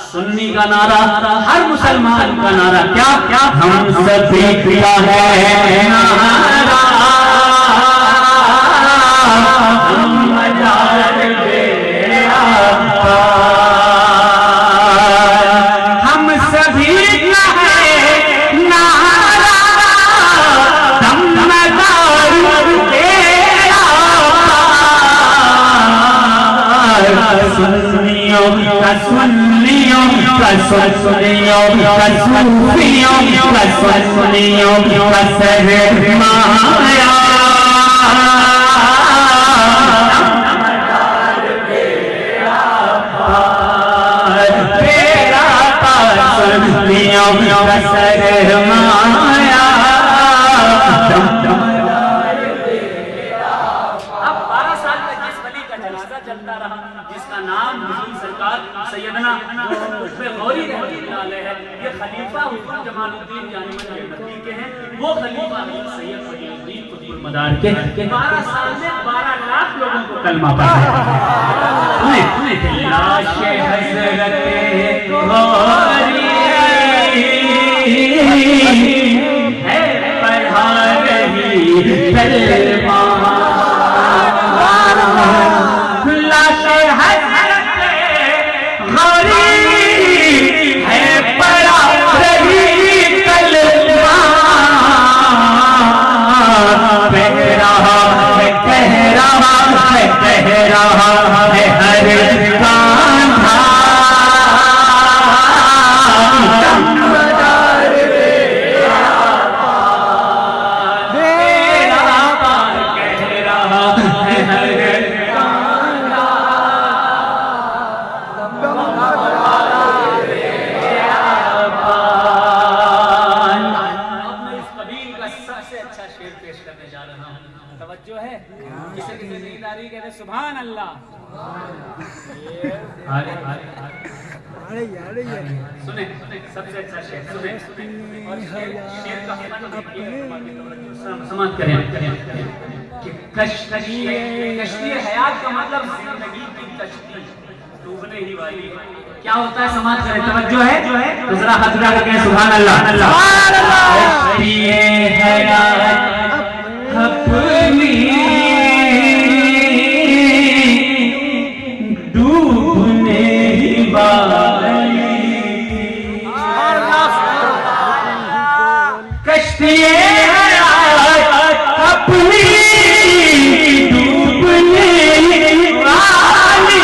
सुन्नी का नारा, हर मुसलमान का नारा, क्या क्या हम सभी का है नारा, हम मदार बेरा, हम सभी का है नारा, हम मदार बेरा, सुन्नियों का सुन्नियों का सुन्नियों का सूफियों का सुन्नियों का सरमाया, तेरा सुन्नियों का सरमाया। अब 12 साल तक जिस वली का जनाजा चलता रहा, जिसका नाम हुजूर सरकार सैयदना गौरी रहमतुल्लाह अलैह है, ये खलीफा हुजूर जमालुद्दीन जानिमती के हैं, वो खलीफा सैयद बदिउद्दीन कुतुबुल मदार के 12 साल में 12 लाख लोगों को कलमा पढ़ाया। लाशे हज़रत गौरी है पढ़ा रही कलमा, लाशे हज़रत गौरी है पढ़ा रही कलमा, कह रहा है कह रहा है कह रहा है हर कान्हा, सुभान अल्लाह। अरे यार ये सुने सबसे अच्छा शेर सुने और शेर का समाप्त करें कि कश्ती हयात का मतलब जिंदगी की कश्ती डूबने ही वाली है। क्या होता है समाप्त करें, तवज्जो है तो जरा हाथ उठा कर कहें सुभान अल्लाह। सुभान अल्लाह। कश्ती हयात अपनी डूबने ही वाली कश्ती अपनी डूबने वाली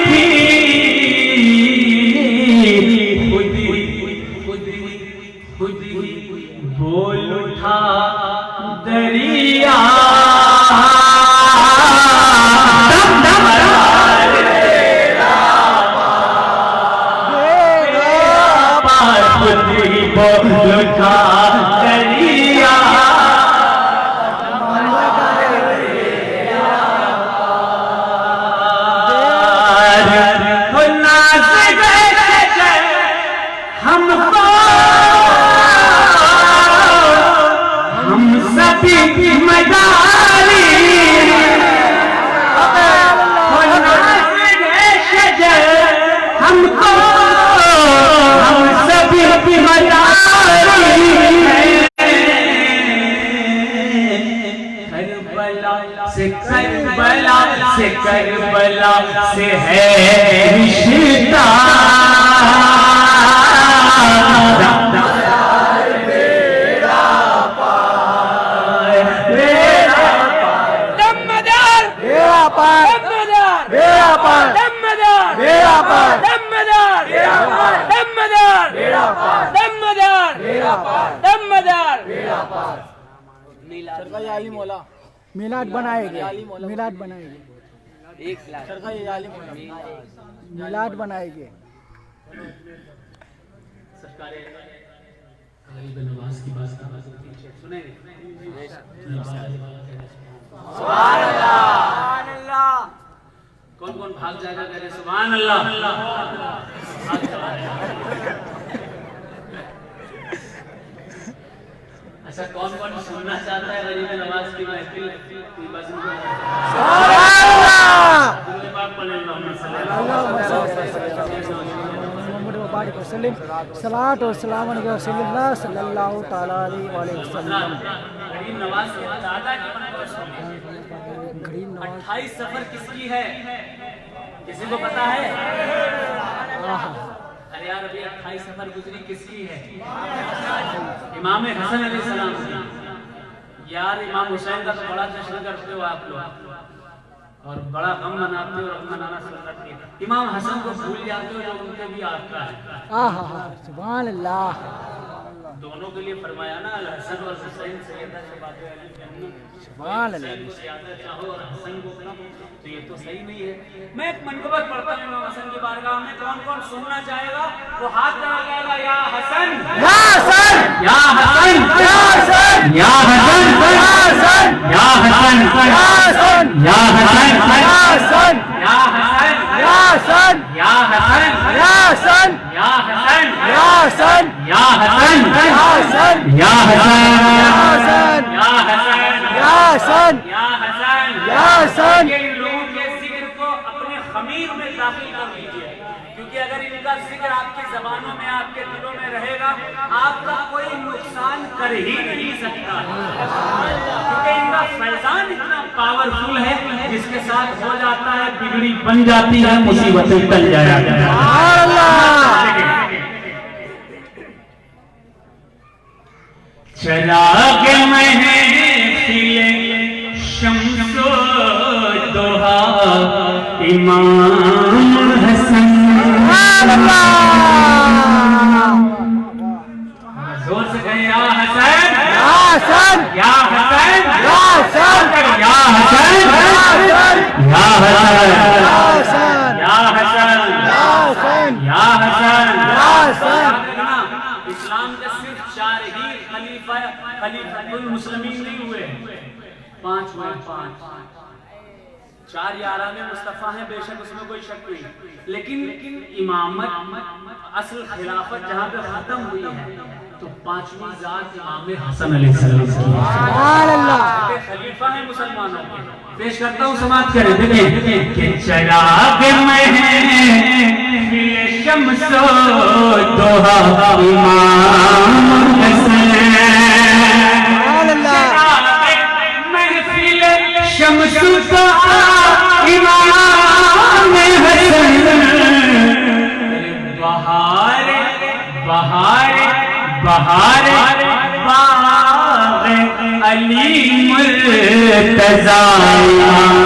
थी, खुद बोल उठा दरिया बोल उठा दरिया हमको हम सभी मदारी हमको हम सभी मदारी करबला से है रिश्ता मिलाद बनाएंगे, मिलाद बनाएंगे, मिलाद बनाएंगे। नमाज की बात सुनेंगे। कौन कौन भाग जाएगा करे सुभान अल्लाह। अच्छा कौन कौन सुनना चाहता है गरीब नवाज की महफिल की बस सलात और सलाम सल्लल्लाहु ताला अलैहि वसल्लम। गरीब नवाज के दादा की गरीब नवाज 28 सफर किसकी है, किसी को पता है? अरे यार अभी 28 सफर गुजरी किसकी है? इमाम हसन अलैहिस्सलाम की। यार इमाम हुसैन का तो बड़ा जश्न करते हो आप लोग और बड़ा गम मनाते हो और मनाना सुन्नत है। इमाम हसन को भूल जाते हो जो उनके भी आपका है। सुभान अल्लाह। दोनों के लिए फरमाया ना हसन और हुसैन सैयदा से बातें सुभान अल्लाह। चाहो और हसन को कम तो ये तो सही नहीं है। मैं एक मनक़बत पढ़ता हूँ इमाम हसन की बारगाह में। कौन कौन सुनना चाहेगा वो हाथ लगाएगा। या हसन या हसन या हसन या हसन या हसन या हसन या हसन या हसन या हसन या हसन या हसन या हसन या हसन या हसन या हसन या हसन या हसन या हसन या हसन। इन लोगों के जिक्र को अपने खमीर में दाखिल कर लीजिए क्योंकि अगर इनका जिक्र आपकी जबानों में आपके दिलों में रहेगा आपका कोई नुकसान कर ही नहीं सकता क्योंकि इनका फैजान इतना पावरफुल है जिसके साथ हो जाता है बिगड़ी बन जाती है, मुसीबतें टल जाती है। चिराग महफिल शम्सो दोहा इमाम हसन। जोर से कहें या हसन या हसन या हसन या हसन या हसन या हसन या हसन या हसन या हसन या हसन। इस्लाम के सिर्फ 4 ही खलीफातुल मुस्लिमीन नहीं हुए, 5 हुए, 5 4 यारान मुस्तफ़ा हैं, बेशक उसमें कोई शक नहीं, लेकिन इमामत असल खिलाफत जहाँ पे खत्म हुई है तो 5वीं ज़ात इमाम हसन अलैहिस्सलाम सुभान अल्लाह खलीफा है मुसलमानों के। पेश करता हूँ, समाप्त करें। देखिए कि चिराग में शम्सो दोहा इमाम हसन, महफिल शम्सो दोहा इमाम हसन, बहार बहार बहार बाग अली मुर्तज़ा इमाम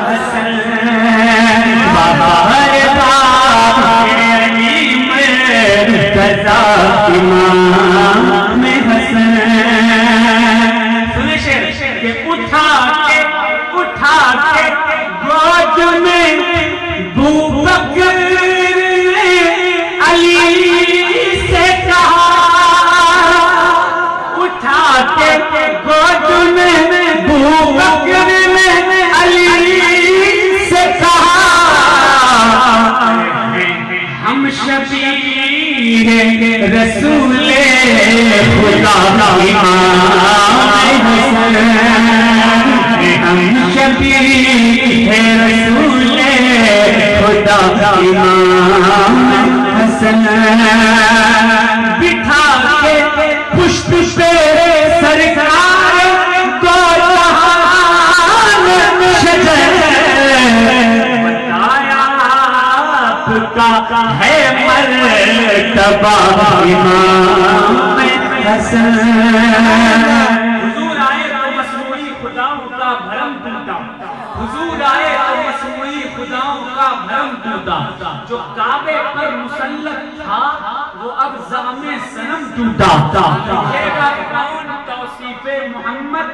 हसन, बहार बाग अली मुर्तज़ा इमाम हसन। सुने शेर के उठा के गोद में बूबकर अली से कहा, उठा के गोद में बूबकर अली से कहा, हम शबीर रसूले खुदा इमाम हसन, हम शबीर रसूले खुदा इमाम हसन। बिठा के पुष्प पे सरकार को शजर, बताया आपका है मर्तबा इमाम हसन। हुजूर आए तो मसनूई खुदाओं का भरम टूटा, हुजूर आए तो मसनूई खुदाओं का भरम टूटा, जो काबे पर मुसल्लत था वो अब ज़ामे सनम टूटा। लिखेगा कौन तौसीफे मोहम्मद,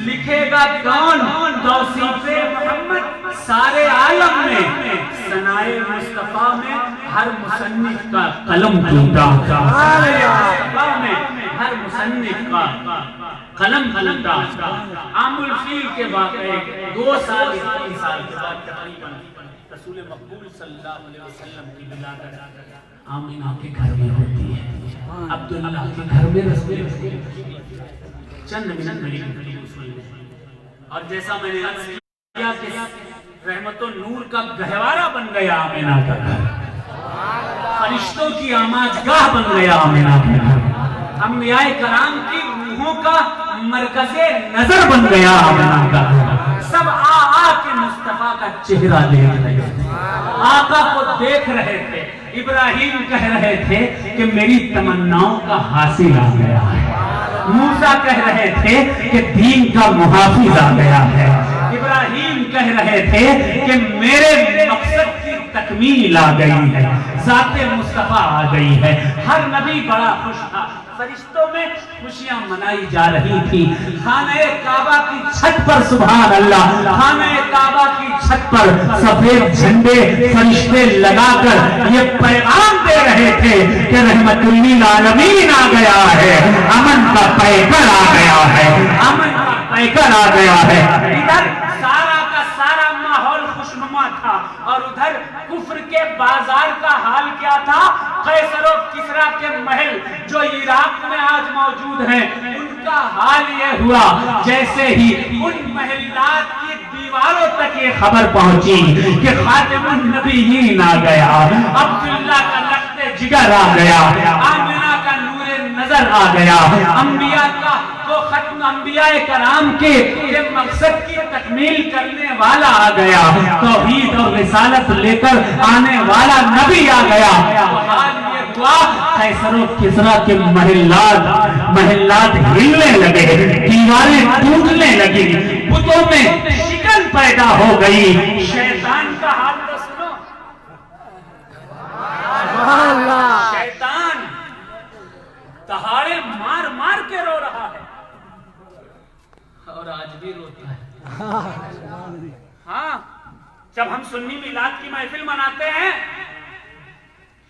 लिखेगा कौन तौसीफे मोहम्मद, सारे आलम में सनाए मुस्तफा में हर मुसन्निफ का कलम टूटा, में हर मुसन्निफ का कलम टूटा। आमुल फील के वाक़े 2 साल 3 साल के बाद तकरीबन रसूल मकबूल सल्लल्लाहु अलैहि वसल्लम की विलादत आमिना के घर में होती है, अब्दुल्ला के घर में रसूल चंद मिनट मेरी और जैसा मैंने अर्ज़ किया कि रहमतो नूर का गहवारा बन गया आमिना का घर, फरिश्तों की आमाजगाह बन गया आमिना का घर, अंबियाए कराम की रूहों का मरकज़े नजर बन गया आमिना का घर। सब आ के मुस्तफा का चेहरा देख रहे थे, आका को देख रहे थे। इब्राहिम कह रहे थे कि मेरी तमन्नाओं का हासिल आ गया है, मूसा कह रहे थे कि दीन का मुहाफिज आ गया है, इब्राहिम कह रहे थे कि मेरे मकसद की तकमील आ गई है, ज़ाते मुस्तफा आ गई है। हर नबी बड़ा खुश था, फरिश्तों में खुशियां मनाई जा रही थी। खाने काबा की छत पर सुभान अल्लाह, खाने काबा की छत पर सफेद झंडे फरिश्ते लगाकर ये पैगाम दे रहे थे कि रहमतुल्लिल आलमीन आ गया है, अमन का पैकर आ गया है, अमन का पैकर आ गया है। इधर सारा का सारा माहौल खुशनुमा था और उधर कुफ्र के बाजार का हाल क्या था। कैसर और किसरा के महल जो इराक में आज मौजूद हैं, उनका हाल ये हुआ जैसे ही उन महल्लात की दीवारों तक ये खबर पहुंची कि खातिमुन नबिय्यीन आ गया, अब्दुल्ला का लख्ते जिगर आ गया, आमिना का नूरे नजर आ गया, अंबिया का तो खत्म अंबियाए कराम के मकसद की तकमील करने वाला आ गया, तौहीद और रिसालत लेकर आने वाला नबी आ गया। कैसर और किसरा के महल्लात हिलने लगे, दीवारें टूटने लगी, बुतों में शिकन पैदा हो गई। शैतान का हाल तो सुनो, शैतान दहाड़े मार मार के रो रहा है और आज भी रोता है। हाँ, जब हम सुन्नी मिलाद की महफिल मनाते हैं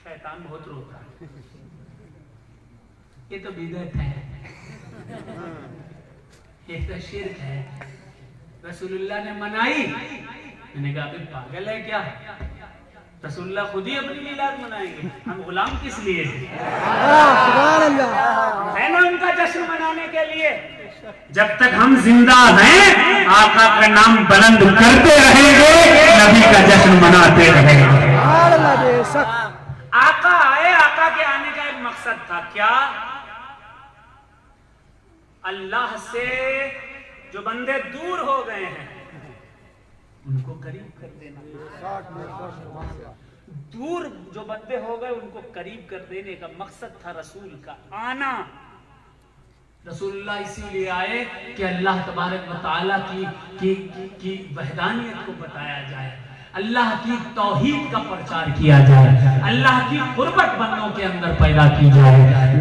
शैतान बहुत रोता है, ये तो बिदअत है, ये तो शिर्क है, रसूलुल्लाह ने मनाई। मैंने कहा अभी पागल है क्या, रसूलुल्लाह खुद ही अपनी मिलाद मनाएंगे, हम गुलाम किस लिए है ना उनका जश्न मनाने के लिए। जब तक हम जिंदा हैं आका का नाम बुलंद करते रहेंगे, नबी का जश्न मनाते रहेंगे। आका आए, आका के आने का एक मकसद था क्या, अल्लाह से जो बंदे दूर हो गए हैं उनको करीब कर देना। दूर जो बंदे हो गए उनको करीब कर देने का मकसद था रसूल का आना। रसूलुल्लाह इसीलिए आए कि अल्लाह तबारक व तआला की वहदानियत को बताया जाए, अल्लाह की तौहीद का प्रचार किया जाए, अल्लाह की कुर्बत बंदों के अंदर पैदा की जाए,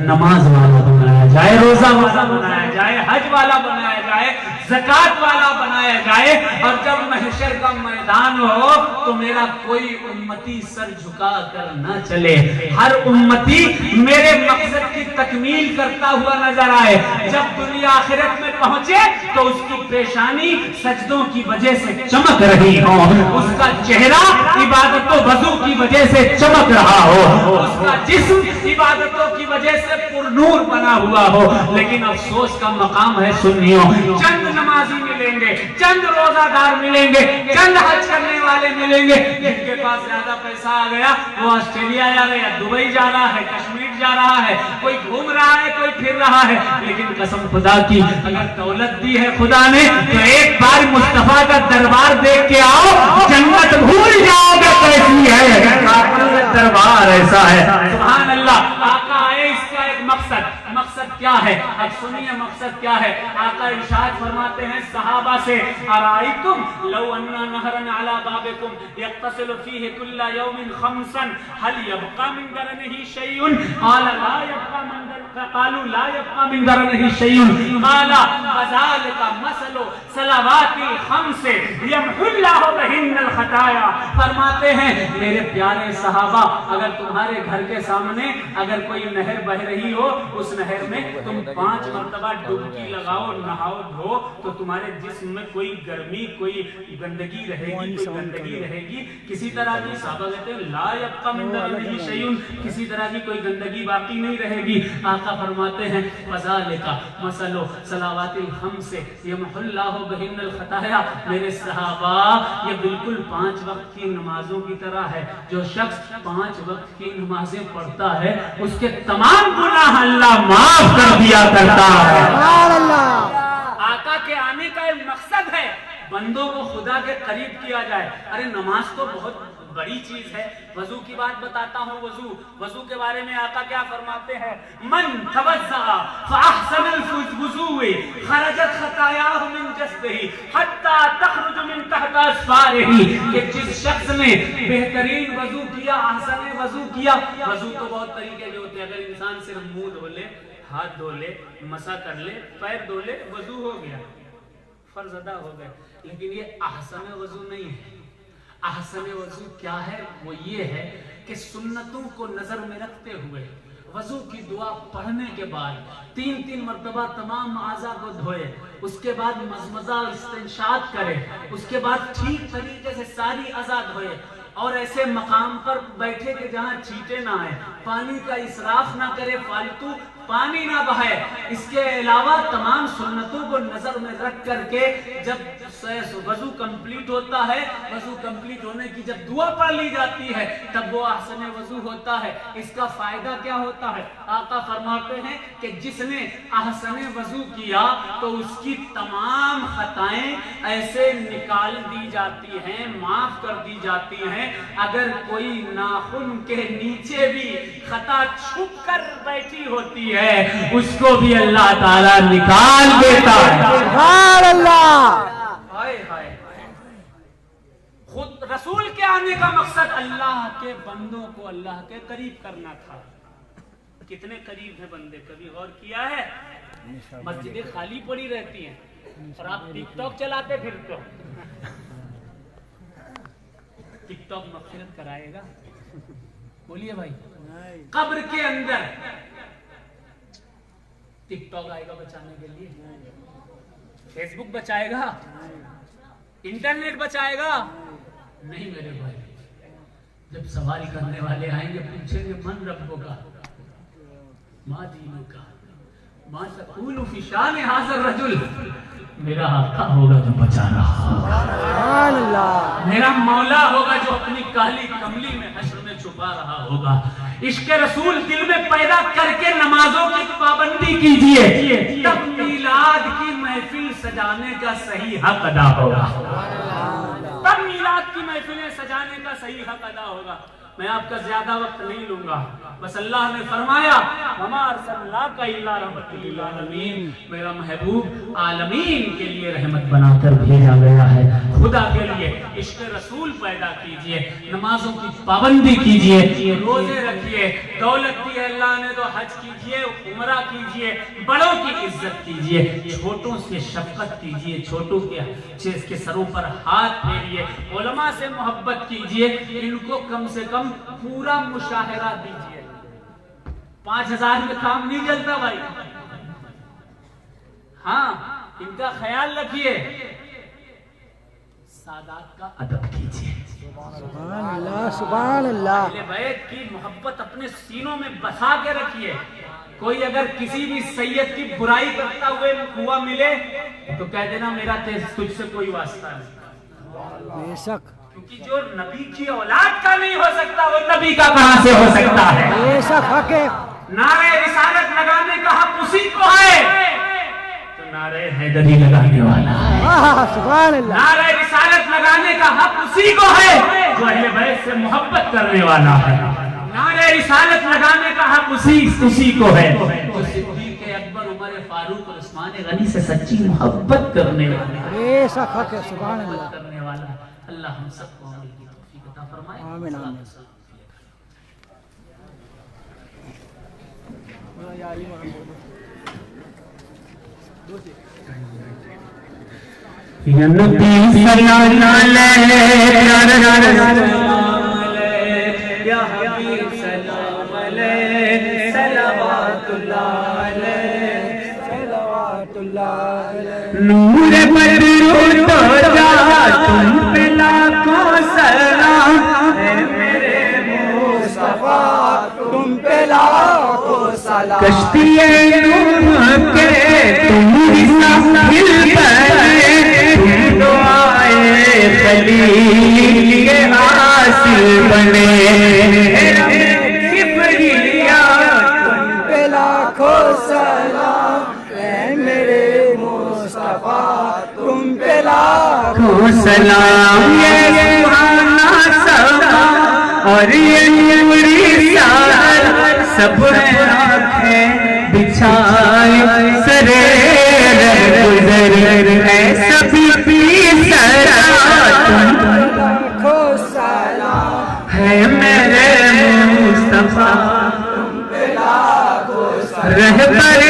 नमाज वाला बनाया जाए, रोजा वाला बनाया जाए, हज वाला बनाया जाए, ज़कात वाला बनाया जाए। और जब महशर का मैदान हो तो मेरा कोई उम्मती सर झुका कर न चले, हर उम्मती मेरे मकसद की तकमील करता हुआ नजर आए। जब दुनिया आखिरत में पहुंचे तो उसकी पेशानी सजदों की वजह से चमक रही हो, उसका चेहरा इबादतों वजू की वजह से चमक रहा हो, उसका जिस्म इबादतों की वजह से पुरनूर बना हुआ हो। लेकिन अफसोस का मकाम है सुन्नियों, चंद नमाजी मिलेंगे, चंद रोजादार मिलेंगे, चंद हज करने वाले मिलेंगे, जिनके पास ज्यादा पैसा आ गया वो ऑस्ट्रेलिया जा रहा है, दुबई जा रहा है, कश्मीर जा रहा है, कोई घूम रहा है, कोई फिर रहा है। लेकिन कसम खुदा की अगर दौलत दी है खुदा ने तो एक बार मुस्तफा का दरबार देख के आओ, जन्नत भूल जाओगे कैसी है, दरबार ऐसा है। सुभान अल्लाह। आका आए, इसका एक मकसद क्या है, अब सुनिए मकसद क्या है। आका इरशाद फरमाते हैं सहाबा से, अराइतुम लौ अन्ना नहरन अला बाबिकुम यक्तसिलु फीहि कुल्ला यौमिन खमसन हल यबका मिन दरनिही शैउन, क़ाला ला यबका मिन क़ालू ला यबका मिन दरनिही शैउन, क़ाला फ़ज़ालिका मसलु सलावातिल खम्से यमहुल्लाहु बिहिन्नल खताया। फरमाते हैं मेरे प्यारे सहाबा, अगर तुम्हारे घर के सामने अगर कोई नहर बह रही हो, उस नहर में तुम 5 मरतबा डुबकी लगाओ, नहाओ, धो, तो तुम्हारे जिस्म में कोई गर्मी, कोई गंदगी रहेगी, किसी तरह की सहाबा कहते हैं ला यबका मिन दरनिही शैउन, किसी तरह की कोई गंदगी बाकी नहीं रहेगी। आका फरमाते हैं फ़ज़ालिका मसलु सलावातिल खम्से यमहुल्लाहु बिहिन्नल खताया। मेरे सहाबा ये बिल्कुल 5 वक्त की नमाजों की तरह है। जो शख्स 5 वक्त की नमाजें पढ़ता है उसके तमाम गुनाह अल्लाह माफ कर दिया करता है। आका के आने का एक मकसद है बंदों को खुदा के करीब किया जाए। अरे नमाज तो बहुत बड़ी चीज है। वजू की बात बताता हूँ। वजू के बारे में आका क्या फरमाते हैं, मन तवज़्ज़अ फ़अहसनल वुज़ूअ खरजत खतायाहु मिन जस्दिही हत्ता तखरुज मिन तहत अस्फ़ारिही। कि जिस शख्स ने बेहतरीन वजू किया, अहसन वजू किया, वजू तो बहुत तरीके के होते हैं। अगर इंसान सिर्फ मुंह धो ले, हाथ धो ले, मसा कर ले, पैर धो ले, वजू हो गया, फर्ज अदा हो गए। लेकिन ये अहसन वजू नहीं है। अहसन वजू क्या है, वो ये है कि सुन्नतों को नजर में रखते हुए वजू की दुआ पढ़ने के बाद 3-3 मरतबा तमाम आज़ा को धोए, उसके बाद मज़मज़ा और इस्तिंशाक करे, उसके बाद ठीक तरीके से सारी आज़ा धोए और ऐसे मकाम पर बैठे कि जहाँ छींटे ना आए, पानी का इसराफ ना करे, फालतू पानी ना बहाए। इसके अलावा तमाम सुन्नतों को नजर में रख करके जब वजू कंप्लीट होता है, वजू कंप्लीट होने की जब दुआ पढ़ ली जाती है तब वो अहसन वजू होता है। इसका फायदा क्या होता है, आका फरमाते हैं कि जिसने अहसन वजू किया तो उसकी तमाम खताएं ऐसे निकाल दी जाती हैं, माफ कर दी जाती हैं। अगर कोई नाखून के नीचे भी खता छुप कर बैठी होती है उसको भी अल्लाह ताला निकाल देता है। सुभान अल्लाह। हाय हाय। खुद रसूल के आने का मकसद अल्लाह के बंदों को अल्लाह के करीब करना था। कितने करीब है बंदे, कभी गौर किया है? मस्जिदें खाली पड़ी रहती हैं और आप टिकटॉक चलाते फिरते हो। टिकटॉक मगफिरत कराएगा? बोलिए भाई। कब्र के अंदर टिकटॉक आएगा बचाने के लिए? फेसबुक बचाएगा? इंटरनेट बचाएगा? नहीं मेरे भाई, जब सवाल करने वाले आएंगे पूछेंगे मन रब्बो का, माँ दीनों का, माँ तकूलु फी शान हाज़र रजुल, मेरा आका होगा जो बचा रहा होगा, सुभान अल्लाह। मेरा मौला होगा जो अपनी काली कमली में हश्र में छुपा रहा होगा। इश्क रसूल दिल में पैदा करके नमाजों की पाबंदी कीजिए, तब मीलाद की महफिल सजाने का सही हक अदा होगा, तब मीलाद की महफिलें सजाने का सही हक अदा होगा। मैं आपका ज्यादा वक्त नहीं लूंगा, बस अल्लाह ने फरमाया मेरा महबूब आलमीन के लिए रहमत बनाकर भेजा गया है। खुदा के लिए इश्क रसूल पैदा कीजिए, नमाजों की पाबंदी कीजिए, रोजे रखिए, दौलत दी है अल्लाह ने तो हज कीजिए, उमरा कीजिए, बड़ों की इज्जत कीजिए, छोटों से शफकत कीजिए, छोटों के सरों पर हाथ फेरिए, उलमा से मोहब्बत कीजिए, इनको कम से कम पूरा मुशाहिरा दीजिए। 5000 में काम नहीं चलता भाई, हाँ इनका ख्याल रखिए, सादात का अदब कीजिए, सुभान अल्लाह, सुभान अल्लाह। अहले बैत की मोहब्बत अपने सीनों में बसा के रखिए। कोई अगर किसी भी सैयद की बुराई करता हुआ मिले तो कह देना मेरा तुझसे कोई वास्ता नहीं, बेशक क्योंकि जो नबी की औलाद का नहीं हो सकता वो नबी का कहां से हो सकता है। बेशक हक है। नारे रिसालत लगाने का हक उसी को है तो नारे हैदरी लगाने वाला है, सुभान अल्लाह। नारे रिसालत लगाने का हक उसी को है जो अहले बैत से मोहब्बत करने वाला है, नारे रिसालत लगाने का हक उसी को है जो सिद्दीक़ अकबर, उमर फारूक और उस्मान गनी से सच्ची मोहब्बत करने वाला है, बेशक हक है, सुभान अल्लाह। करने वाला है। अल्लाह हम सबको अमल की तौफीक अता फरमाए। आमीन, आमीन। या नबी सल्लल्लाहु अलैहि या हबीब सलाम अलैहि सलवातुल्लाह अलैहि सलवातुल्लाह अलैहि। नूर बदरू तो जा तुम पे लाखों सलाम, मेरे मुस्तफा तुम पे लाखों सलाम। कश्ती नूह के तुम साहिल बने, तुम दुआए खलील के हासिल बने, किबरिया तुम पे लाखों सलाम, ऐ मेरे मुस्तफा तुम पे लाखों सलाम। ये सुहाना समा और ये नूरी सार सब आँखें बिछाए सरे गुजर, ऐसा भी सरा लाखों सलाम, है मेरे मुस्तफा रहबर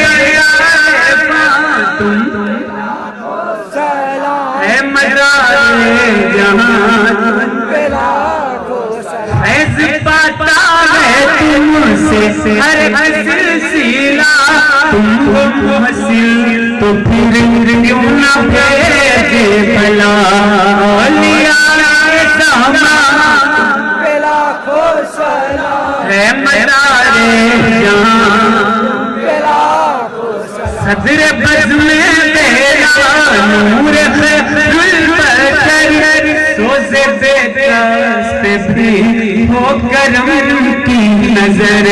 तुम सलाम है मदारे जहां, पे लाखों सलाम। फैज़ पाता है तुमसे हर सिलसिला, तुम हो मुहसिन तो फिर क्यों ना भेजे भला, औलिया पे लाखों सलाम, है मदारे जहां, पे लाखों सलाम। सदर बज़्म में तेरा नूर खैरुल बशर, सोज़े बेदस्त भी हो करम की नजर,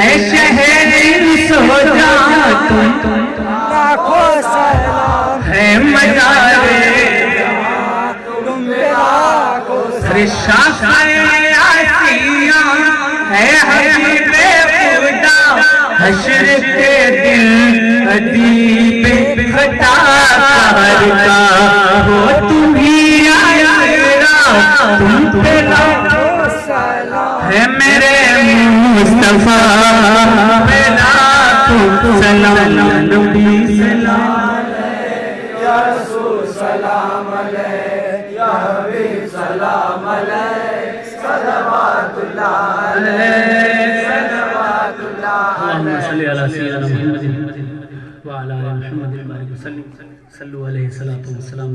ऐ शहर सो जा तुम लाखों सलाम, है मज़ारे तुम पे लाखों सलाम। शाखाए आसिया है हबीबे खुदा, हश्र के दिन अदीब खता का हो तुम्ही आया, तुम पे लाखों सलाम, है मेरे मुस्तफा पे लाखों सलाम। नबी सलाम या रसूल सलाम अलैहि, या हबीब सलाम अलैहि, सलवातुल्लाह अलैहि, सलवातुल्लाह अल्लाहुम्मा सल्लि अला सय्यिदिना मुहम्मदिन व अला आलि मुहम्मदिन व बारिक वसल्लिम। सल्लु अलैहि सलातु व सलाम।